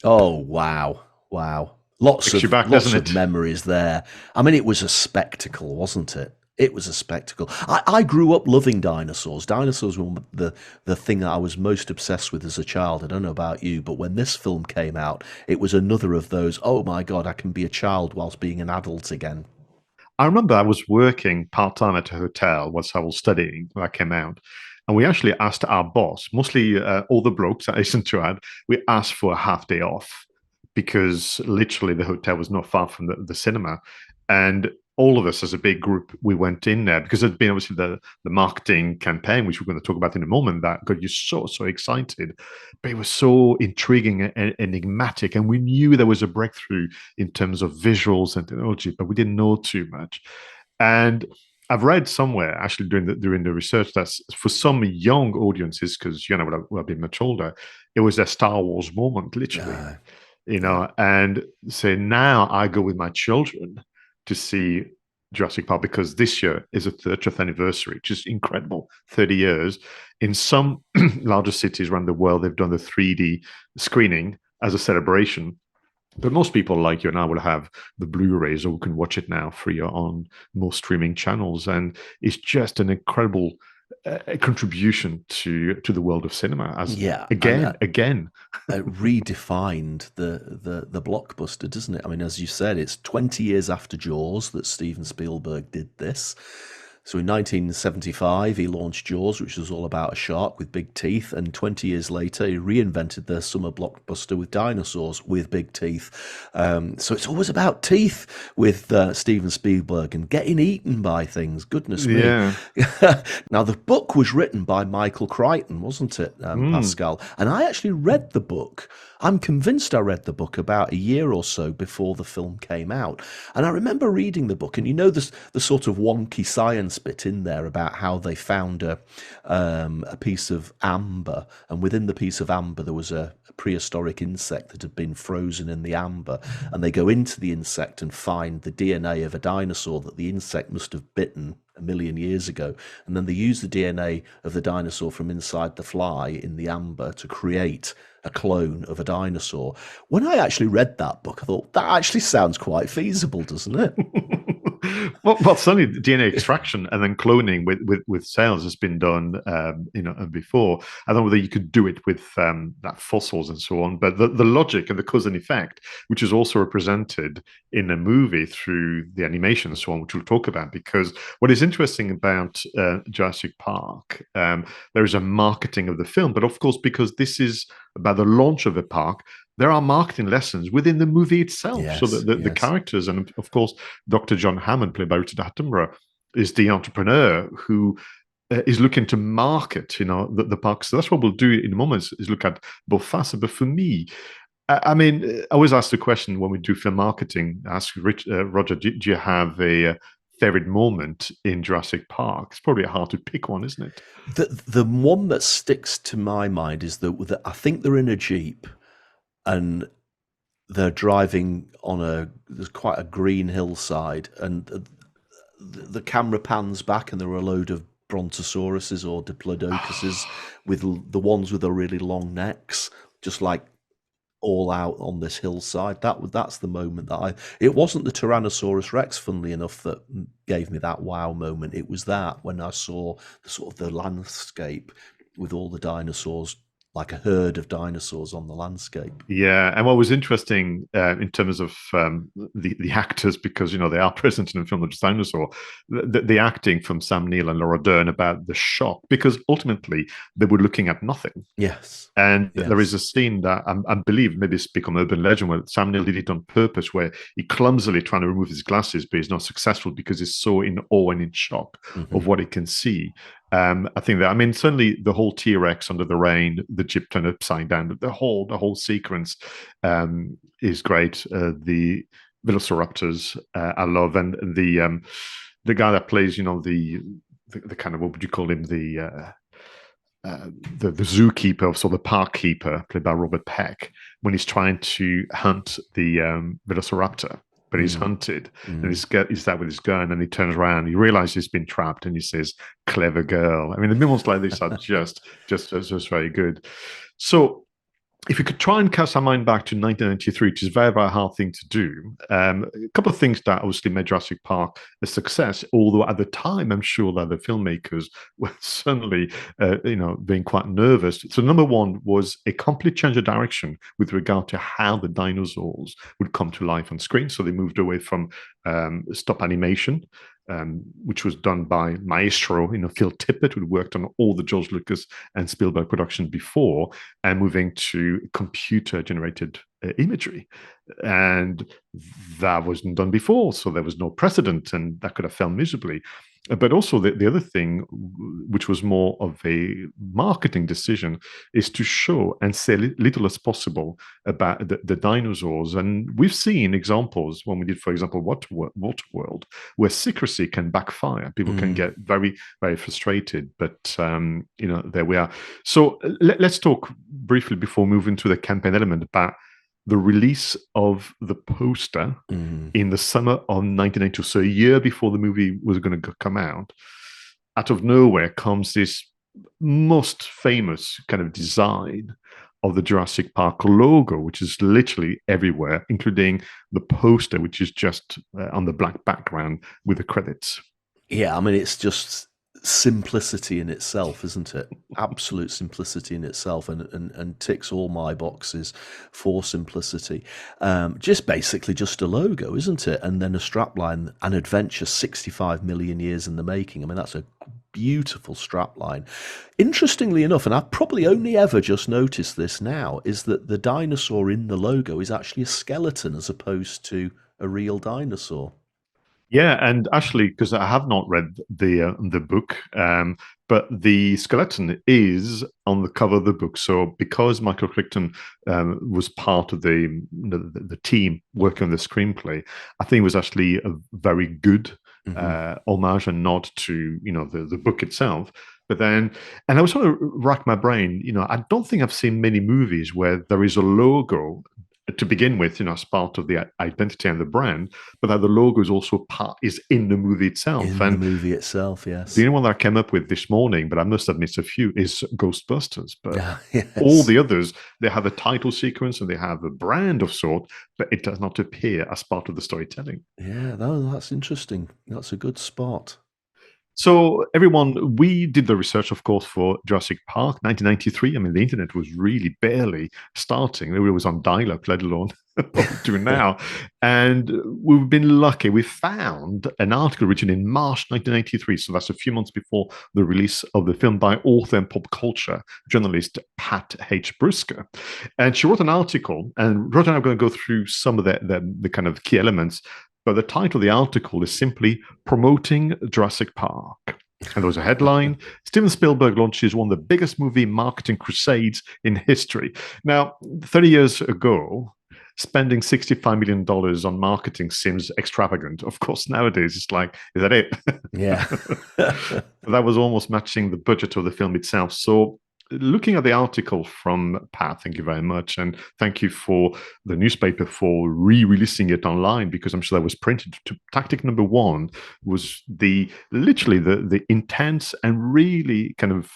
Oh, wow. Wow. Lots Takes you back, of doesn't it? memories there. I mean, it was a spectacle, wasn't it? It was a spectacle. I grew up loving dinosaurs. Dinosaurs were the thing that I was most obsessed with as a child. I don't know about you, but when this film came out, it was another of those, oh my God, I can be a child whilst being an adult again. I remember I was working part-time at a hotel whilst I was studying when I came out. And we actually asked our boss, mostly all the blokes that I listened to had, we asked for a half day off because literally the hotel was not far from the cinema. And all of us as a big group, we went in there because it'd been obviously the marketing campaign, which we're going to talk about in a moment, that got you so excited. But it was so intriguing and enigmatic. And we knew there was a breakthrough in terms of visuals and technology, but we didn't know too much. And I've read somewhere, actually during the research, that for some young audiences, because you know we'll be much older, it was their Star Wars moment, literally. You know, and so now I go with my children to see Jurassic Park because this year is a 30th anniversary, which is incredible. 30 years. In some larger cities around the world, they've done the 3D screening as a celebration. But most people like you and I will have the Blu-rays, or we can watch it now free on most streaming channels. And it's just an incredible contribution to the world of cinema. Again. It redefined the blockbuster, doesn't it? I mean, as you said, it's 20 years after Jaws that Steven Spielberg did this. So in 1975, he launched Jaws, which was all about a shark with big teeth. And 20 years later, he reinvented the summer blockbuster with dinosaurs with big teeth. So it's always about teeth with Steven Spielberg and getting eaten by things. Goodness me. Yeah. Now, the book was written by Michael Crichton, wasn't it, Pascal? And I actually read the book. I'm convinced I read the book about a year or so before the film came out. And I remember reading the book, and you know the sort of wonky science science bit in there about how they found a piece of amber, and within the piece of amber there was a prehistoric insect that had been frozen in the amber, and they go into the insect and find the DNA of a dinosaur that the insect must have bitten 1 million years ago, and then they use the DNA of the dinosaur from inside the fly in the amber to create a clone of a dinosaur. When I actually read that book, I thought, that actually sounds quite feasible, doesn't it? Well, certainly DNA extraction and then cloning with cells has been done, before. I don't know whether you could do it with that fossils and so on, but the logic and the cause and effect, which is also represented in a movie through the animation and so on, which we'll talk about, because what is interesting about Jurassic Park, there is a marketing of the film, but of course, because this is about the launch of the park, there are marketing lessons within the movie itself. Yes, so the characters, and of course, Dr. John Hammond, played by Richard Attenborough, is the entrepreneur who is looking to market, the park. So that's what we'll do in a moment, is look at 𝗏𝗏𝗏𝗏. But for me, I mean, I always ask the question when we do film marketing, ask Roger, do you have a favorite moment in Jurassic Park? It's probably hard to pick one, isn't it? The one that sticks to my mind is that I think they're in a Jeep, and they're driving on there's quite a green hillside, and the camera pans back, and there are a load of brontosauruses or diplodocus with the ones with the really long necks, just like all out on this hillside. That's the moment that it wasn't the Tyrannosaurus Rex, funnily enough, that gave me that wow moment. It was that when I saw the landscape with all the dinosaurs, like a herd of dinosaurs on the landscape. Yeah, and what was interesting in terms of the actors, because they are present in the film of the dinosaur, the acting from Sam Neill and Laura Dern about the shock, because ultimately they were looking at nothing. Yes, and yes. There is a scene that I believe maybe it's become urban legend, where Sam Neill did it on purpose, where he clumsily trying to remove his glasses, but he's not successful because he's so in awe and in shock of what he can see. I think that, certainly the whole T-Rex under the rain, the Jeep turned upside down, the whole sequence is great. The velociraptors I love, and the guy that plays, the kind of, what would you call him, the zookeeper, so the park keeper, played by Robert Peck, when he's trying to hunt the velociraptor. But he's hunted, and he's that with his gun, and he turns around, he realizes he's been trapped, and he says, "Clever girl." The moments like this are just very good. So, if we could try and cast our mind back to 1993, which is a very, very hard thing to do, a couple of things that obviously made Jurassic Park a success, although at the time, I'm sure that the filmmakers were certainly, being quite nervous. So number one was a complete change of direction with regard to how the dinosaurs would come to life on screen. So they moved away from stop animation, which was done by Maestro, Phil Tippett, who worked on all the George Lucas and Spielberg production before, and moving to computer-generated imagery. And that wasn't done before, so there was no precedent, and that could have failed miserably. But also the other thing, which was more of a marketing decision, is to show and say little as possible about the dinosaurs. And we've seen examples when we did, for example, Waterworld, where secrecy can backfire. People can get very, very frustrated. But, there we are. So let's talk briefly before moving to the campaign element about the release of the poster in the summer of 1992, so a year before the movie was going to come out. Out of nowhere comes this most famous kind of design of the Jurassic Park logo, which is literally everywhere, including the poster, which is just on the black background with the credits. Yeah, it's just simplicity in itself, isn't it? Absolute simplicity in itself, and ticks all my boxes for simplicity. Just basically just a logo, isn't it? And then a strapline, an adventure 65 million years in the making. That's a beautiful strapline. Interestingly enough, and I've probably only ever just noticed this now, is that the dinosaur in the logo is actually a skeleton as opposed to a real dinosaur. Yeah, and actually, because I have not read the book, but the skeleton is on the cover of the book. So because Michael Crichton was part of the team working on the screenplay, I think it was actually a very good homage and nod to, the book itself. But then, and I was trying to rack my brain, I don't think I've seen many movies where there is a logo to begin with, as part of the identity and the brand, but that the logo is also is in the movie itself. In the movie itself, yes. The only one that I came up with this morning, but I must admit a few, is Ghostbusters. But yes. all the others, they have a title sequence and they have a brand of sort, but it does not appear as part of the storytelling. Yeah, no, that's interesting. That's a good spot. So, everyone, we did the research, of course, for Jurassic Park, 1993. I mean, the internet was really barely starting. It was on dial-up, let alone doing now. And we've been lucky. We found an article written in March 1993, so that's a few months before the release of the film, by author and pop culture journalist Pat H. Brisker. And she wrote an article, and Roger and I are going to go through some of the kind of key elements. But the title of the article is simply Promoting Jurassic Park. And there was a headline, Steven Spielberg launches one of the biggest movie marketing crusades in history. Now, 30 years ago, spending $65 million on marketing seems extravagant. Of course, nowadays, it's like, is that it? Yeah. That was almost matching the budget of the film itself. So, looking at the article from Pat, thank you very much. And thank you for the newspaper for re-releasing it online, because I'm sure that was printed. Tactic number one was literally the intense and really kind of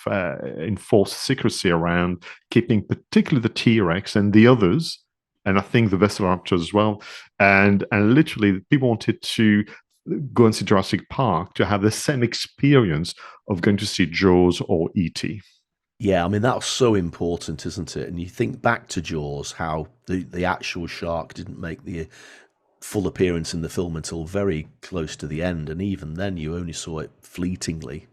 enforced secrecy around keeping particularly the T-Rex and the others, and I think the Velociraptors as well. And literally people wanted to go and see Jurassic Park to have the same experience of going to see Jaws or E.T. Yeah, I mean, that was so important, isn't it? And you think back to Jaws, how the actual shark didn't make the full appearance in the film until very close to the end. And even then, you only saw it fleetingly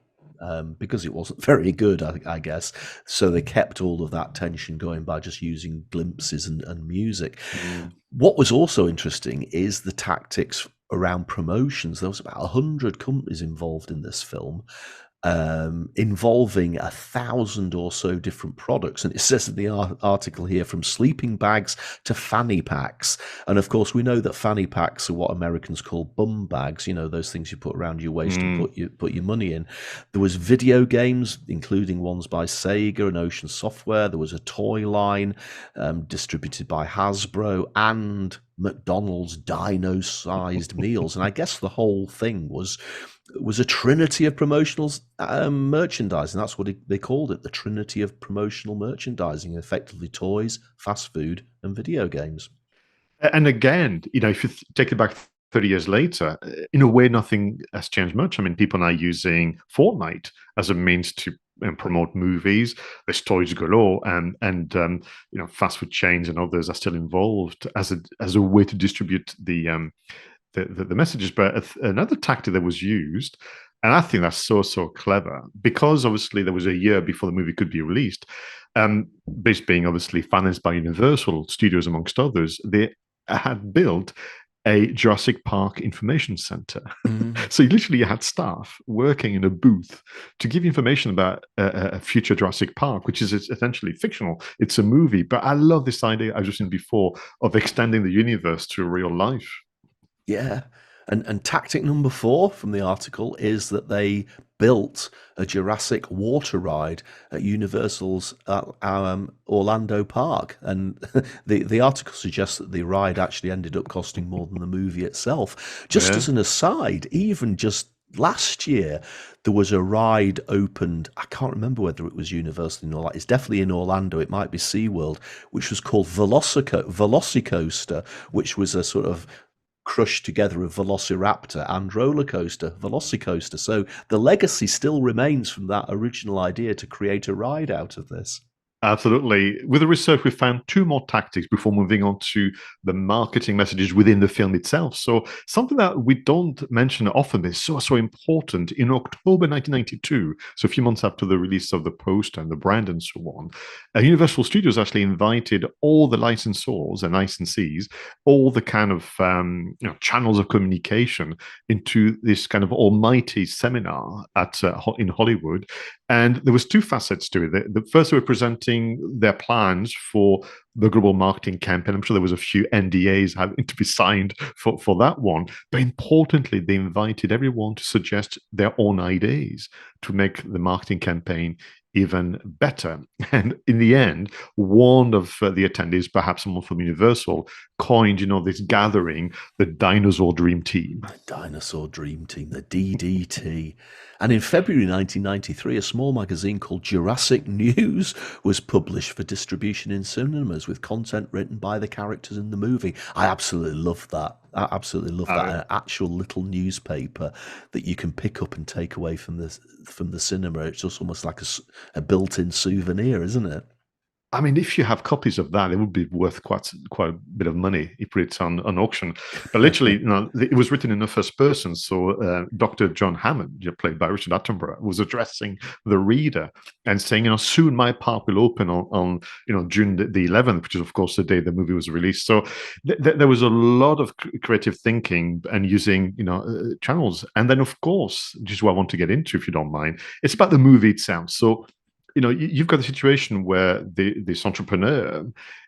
because it wasn't very good, I guess. So they kept all of that tension going by just using glimpses and music. What was also interesting is the tactics around promotions. There was about 100 companies involved in this film, involving 1,000 or so different products. And it says in the article here, from sleeping bags to fanny packs. And of course, we know that fanny packs are what Americans call bum bags, those things you put around your waist and put your money in. There was video games, including ones by Sega and Ocean Software. There was a toy line distributed by Hasbro, and McDonald's dino-sized meals. And I guess the whole thing was a trinity of promotional merchandising. That's what they called it, the trinity of promotional merchandising, effectively toys, fast food, and video games. And again, if you take it back 30 years later, in a way, nothing has changed much. I mean, people are now using Fortnite as a means to promote movies. There's toys galore, and fast food chains and others are still involved as a way to distribute the messages. But another tactic that was used, and I think that's so clever, because obviously there was a year before the movie could be released, this being obviously financed by Universal Studios amongst others, they had built a Jurassic Park information center. So you literally had staff working in a booth to give information about a future Jurassic Park, which is essentially fictional. It's a movie, but I love this idea I've just seen before of extending the universe to real life. Yeah. And tactic number 4 from the article is that they built a Jurassic water ride at Universal's Orlando Park. And the article suggests that the ride actually ended up costing more than the movie itself. Just as an aside, even just last year, there was a ride opened, I can't remember whether it was Universal in Orlando, it's definitely in Orlando, it might be SeaWorld, which was called Velocicoaster, which was a sort of crushed together of Velociraptor and roller coaster, Velocicoaster. So the legacy still remains from that original idea to create a ride out of this. Absolutely. With the research, we found 2 more tactics before moving on to the marketing messages within the film itself. So something that we don't mention often is so important. In October 1992, so a few months after the release of the poster and the brand and so on, Universal Studios actually invited all the licensors and licensees, all the kind of channels of communication into this kind of almighty seminar in Hollywood. And there was 2 facets to it. The first, we presented presenting their plans for the global marketing campaign. I'm sure there was a few NDAs having to be signed for that one. But importantly, they invited everyone to suggest their own ideas to make the marketing campaign even better. And in the end, one of the attendees, perhaps someone from Universal, coined, this gathering, the Dinosaur Dream Team. The Dinosaur Dream Team, the DDT. And in February 1993, a small magazine called Jurassic News was published for distribution in cinemas with content written by the characters in the movie. I absolutely love that. I absolutely love that. An actual little newspaper that you can pick up and take away from the cinema. It's just almost like a built-in souvenir, isn't it? I mean, if you have copies of that, it would be worth quite a bit of money if it's on auction. But literally, it was written in the first person. So Dr. John Hammond, played by Richard Attenborough, was addressing the reader and saying, soon my park will open on June the 11th, which is, of course, the day the movie was released. So there was a lot of creative thinking and using, channels. And then, of course, which is what I want to get into, if you don't mind, it's about the movie itself. So you've got a situation where this entrepreneur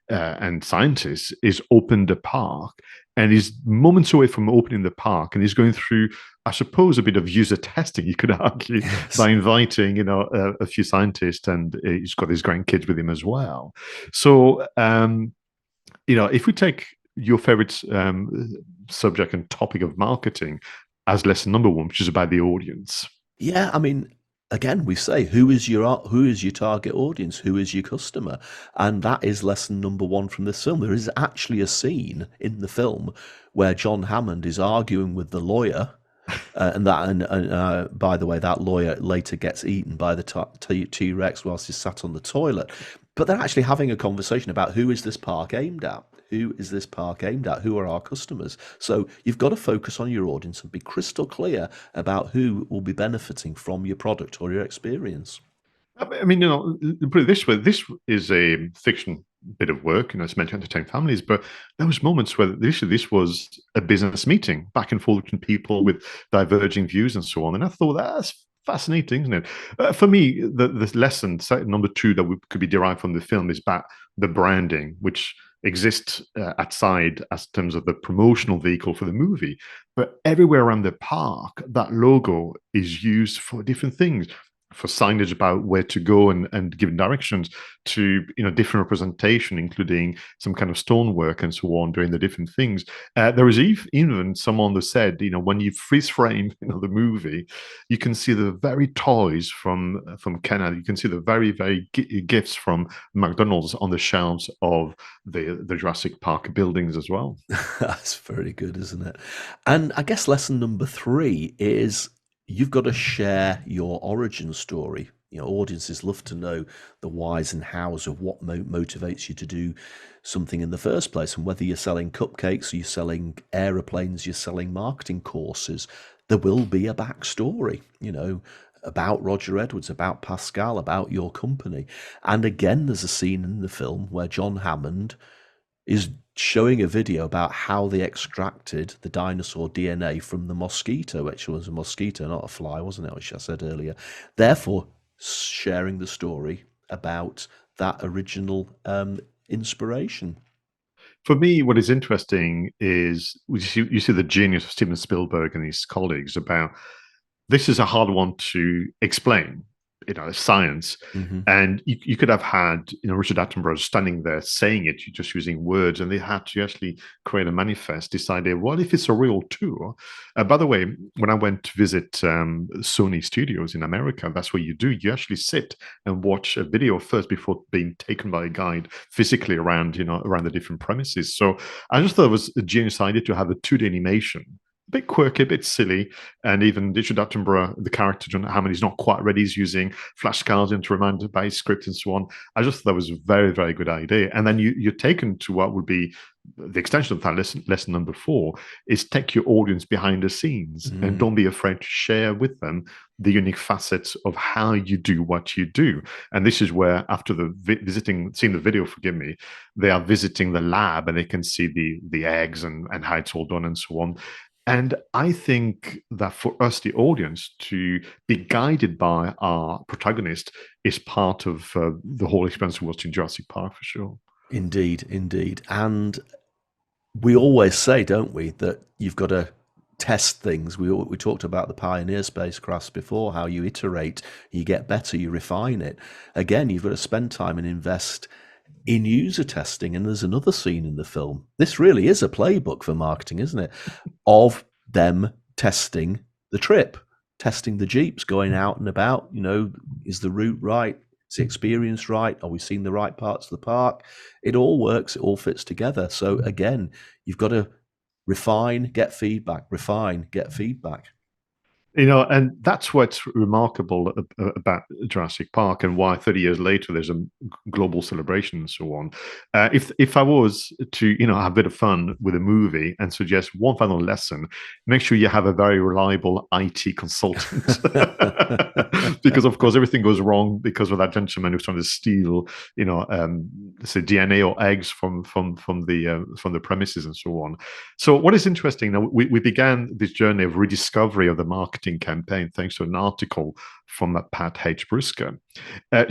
and scientist is opened a park and is moments away from opening the park, and he's going through, I suppose, a bit of user testing, you could argue, by inviting, a few scientists, and he's got his grandkids with him as well. So, if we take your favorite subject and topic of marketing as lesson number one, which is about the audience. Yeah, I mean, again, we say, who is your target audience? Who is your customer? And that is lesson number one from this film. There is actually a scene in the film where John Hammond is arguing with the lawyer, and by the way, that lawyer later gets eaten by the T-Rex whilst he's sat on the toilet. But they're actually having a conversation about who is this park aimed at? Who is this park aimed at? Who are our customers? So you've got to focus on your audience and be crystal clear about who will be benefiting from your product or your experience. I mean, put it this way, this is a fiction bit of work, it's meant to entertain families, but there was moments where this was a business meeting, back and forth between people with diverging views and so on. And I thought, that's fascinating, isn't it? For me, the lesson number two that could be derived from the film is about the branding, which exists outside as terms of the promotional vehicle for the movie. But everywhere around the park, that logo is used for different things, for signage about where to go and giving directions, to different representation, including some kind of stonework and so on, doing the different things. There is even someone that said, when you freeze frame the movie, you can see the very toys from Canada. You can see the very, very gifts from McDonald's on the shelves of the Jurassic Park buildings as well. That's very good, isn't it? And I guess lesson number three is, you've got to share your origin story. Audiences love to know the whys and hows of what motivates you to do something in the first place. And whether you're selling cupcakes or you're selling aeroplanes, you're selling marketing courses, there will be a backstory, about Roger Edwards, about Pascal, about your company. And again, there's a scene in the film where John Hammond is showing a video about how they extracted the dinosaur DNA from the mosquito, which was a mosquito, not a fly, wasn't it, which I said earlier. Therefore, sharing the story about that original inspiration. For me, what is interesting is you see the genius of Steven Spielberg and his colleagues about, this is a hard one to explain. Science. Mm-hmm. And you could have had, Richard Attenborough standing there saying it, just using words, and they had to actually create a manifest, decided, well, if it's a real tour. By the way, when I went to visit Sony Studios in America, that's what you do. You actually sit and watch a video first before being taken by a guide physically around, around the different premises. So I just thought it was a genius idea to have a 2D animation. A bit quirky, a bit silly, and even Richard Attenborough, the character John Hammond, is not quite ready. He's using flashcards to remind about his script and so on. I just thought that was a very, very good idea. And then you're taken to what would be the extension of that lesson number 4, is take your audience behind the scenes and don't be afraid to share with them the unique facets of how you do what you do. And this is where, after seeing the video, forgive me, they are visiting the lab and they can see the eggs and how it's all done and so on. And I think that for us, the audience, to be guided by our protagonist is part of the whole experience of watching Jurassic Park, for sure. Indeed, indeed. And we always say, don't we, that you've got to test things. We talked about the Pioneer spacecrafts before, how you iterate, you get better, you refine it. Again, you've got to spend time and invest in user testing. And there's another scene in the film. This really is a playbook for marketing, isn't it? Of them testing the trip, testing the Jeeps, going out and about. You know, is the route right? Is the experience right? Are we seeing the right parts of the park? It all works. It all fits together. So again, you've got to refine, get feedback, refine, get feedback. You know, and that's what's remarkable about Jurassic Park, and why 30 years later there's a global celebration and so on. If I was to, you know, have a bit of fun with a movie and suggest one final lesson, make sure you have a very reliable IT consultant, because of course everything goes wrong because of that gentleman who's trying to steal, you know, say DNA or eggs from the premises and so on. So what is interesting now, we began this journey of rediscovery of the marketing campaign thanks to an article from Pat H. Brisker.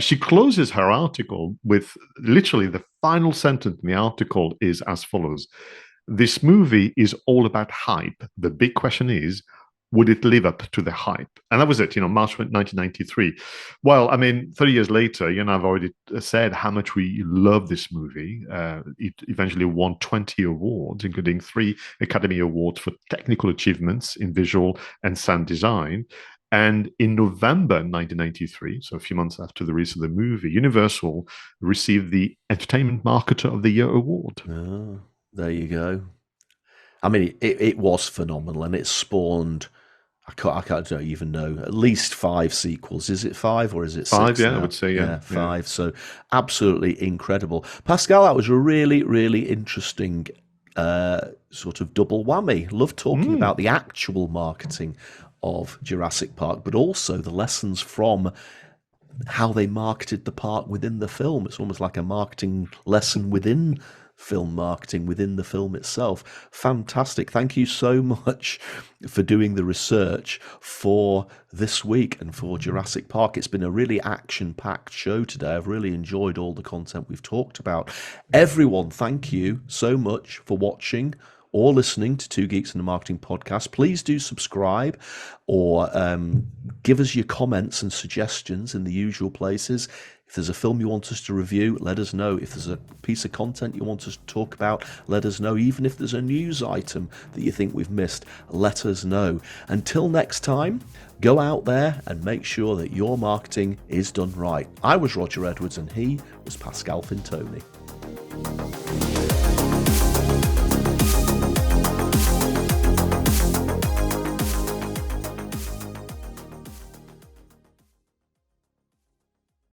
She closes her article with literally the final sentence in the article is as follows: "This movie is all about hype. The big question is, would it live up to the hype?" And that was it, you know, March 1993. Well, I mean, 30 years later, you know, I've already said how much we love this movie. It eventually won 20 awards, including 3 Academy Awards for technical achievements in visual and sound design. And in November 1993, so a few months after the release of the movie, Universal received the Entertainment Marketer of the Year award. Oh, there you go. I mean, it was phenomenal, and it spawned, I don't even know, at least 5 sequels. Is it 5 or is it 6? 5, yeah, now? I would say, yeah. 5. So absolutely incredible. Pascal, that was a really, really interesting sort of double whammy. Love talking about the actual marketing of Jurassic Park, but also the lessons from how they marketed the park within the film. It's almost like a marketing lesson within film marketing, within the film itself. Fantastic. Thank you so much for doing the research for this week and for Jurassic Park. It's been a really action-packed show today. I've really enjoyed all the content we've talked about. Everyone, thank you so much for watching or listening to Two Geeks and a Marketing Podcast. Please do subscribe or give us your comments and suggestions in the usual places. If there's a film you want us to review, let us know. If there's a piece of content you want us to talk about, let us know. Even if there's a news item that you think we've missed, let us know. Until next time, go out there and make sure that your marketing is done right. I was Roger Edwards and he was Pascal Fintoni.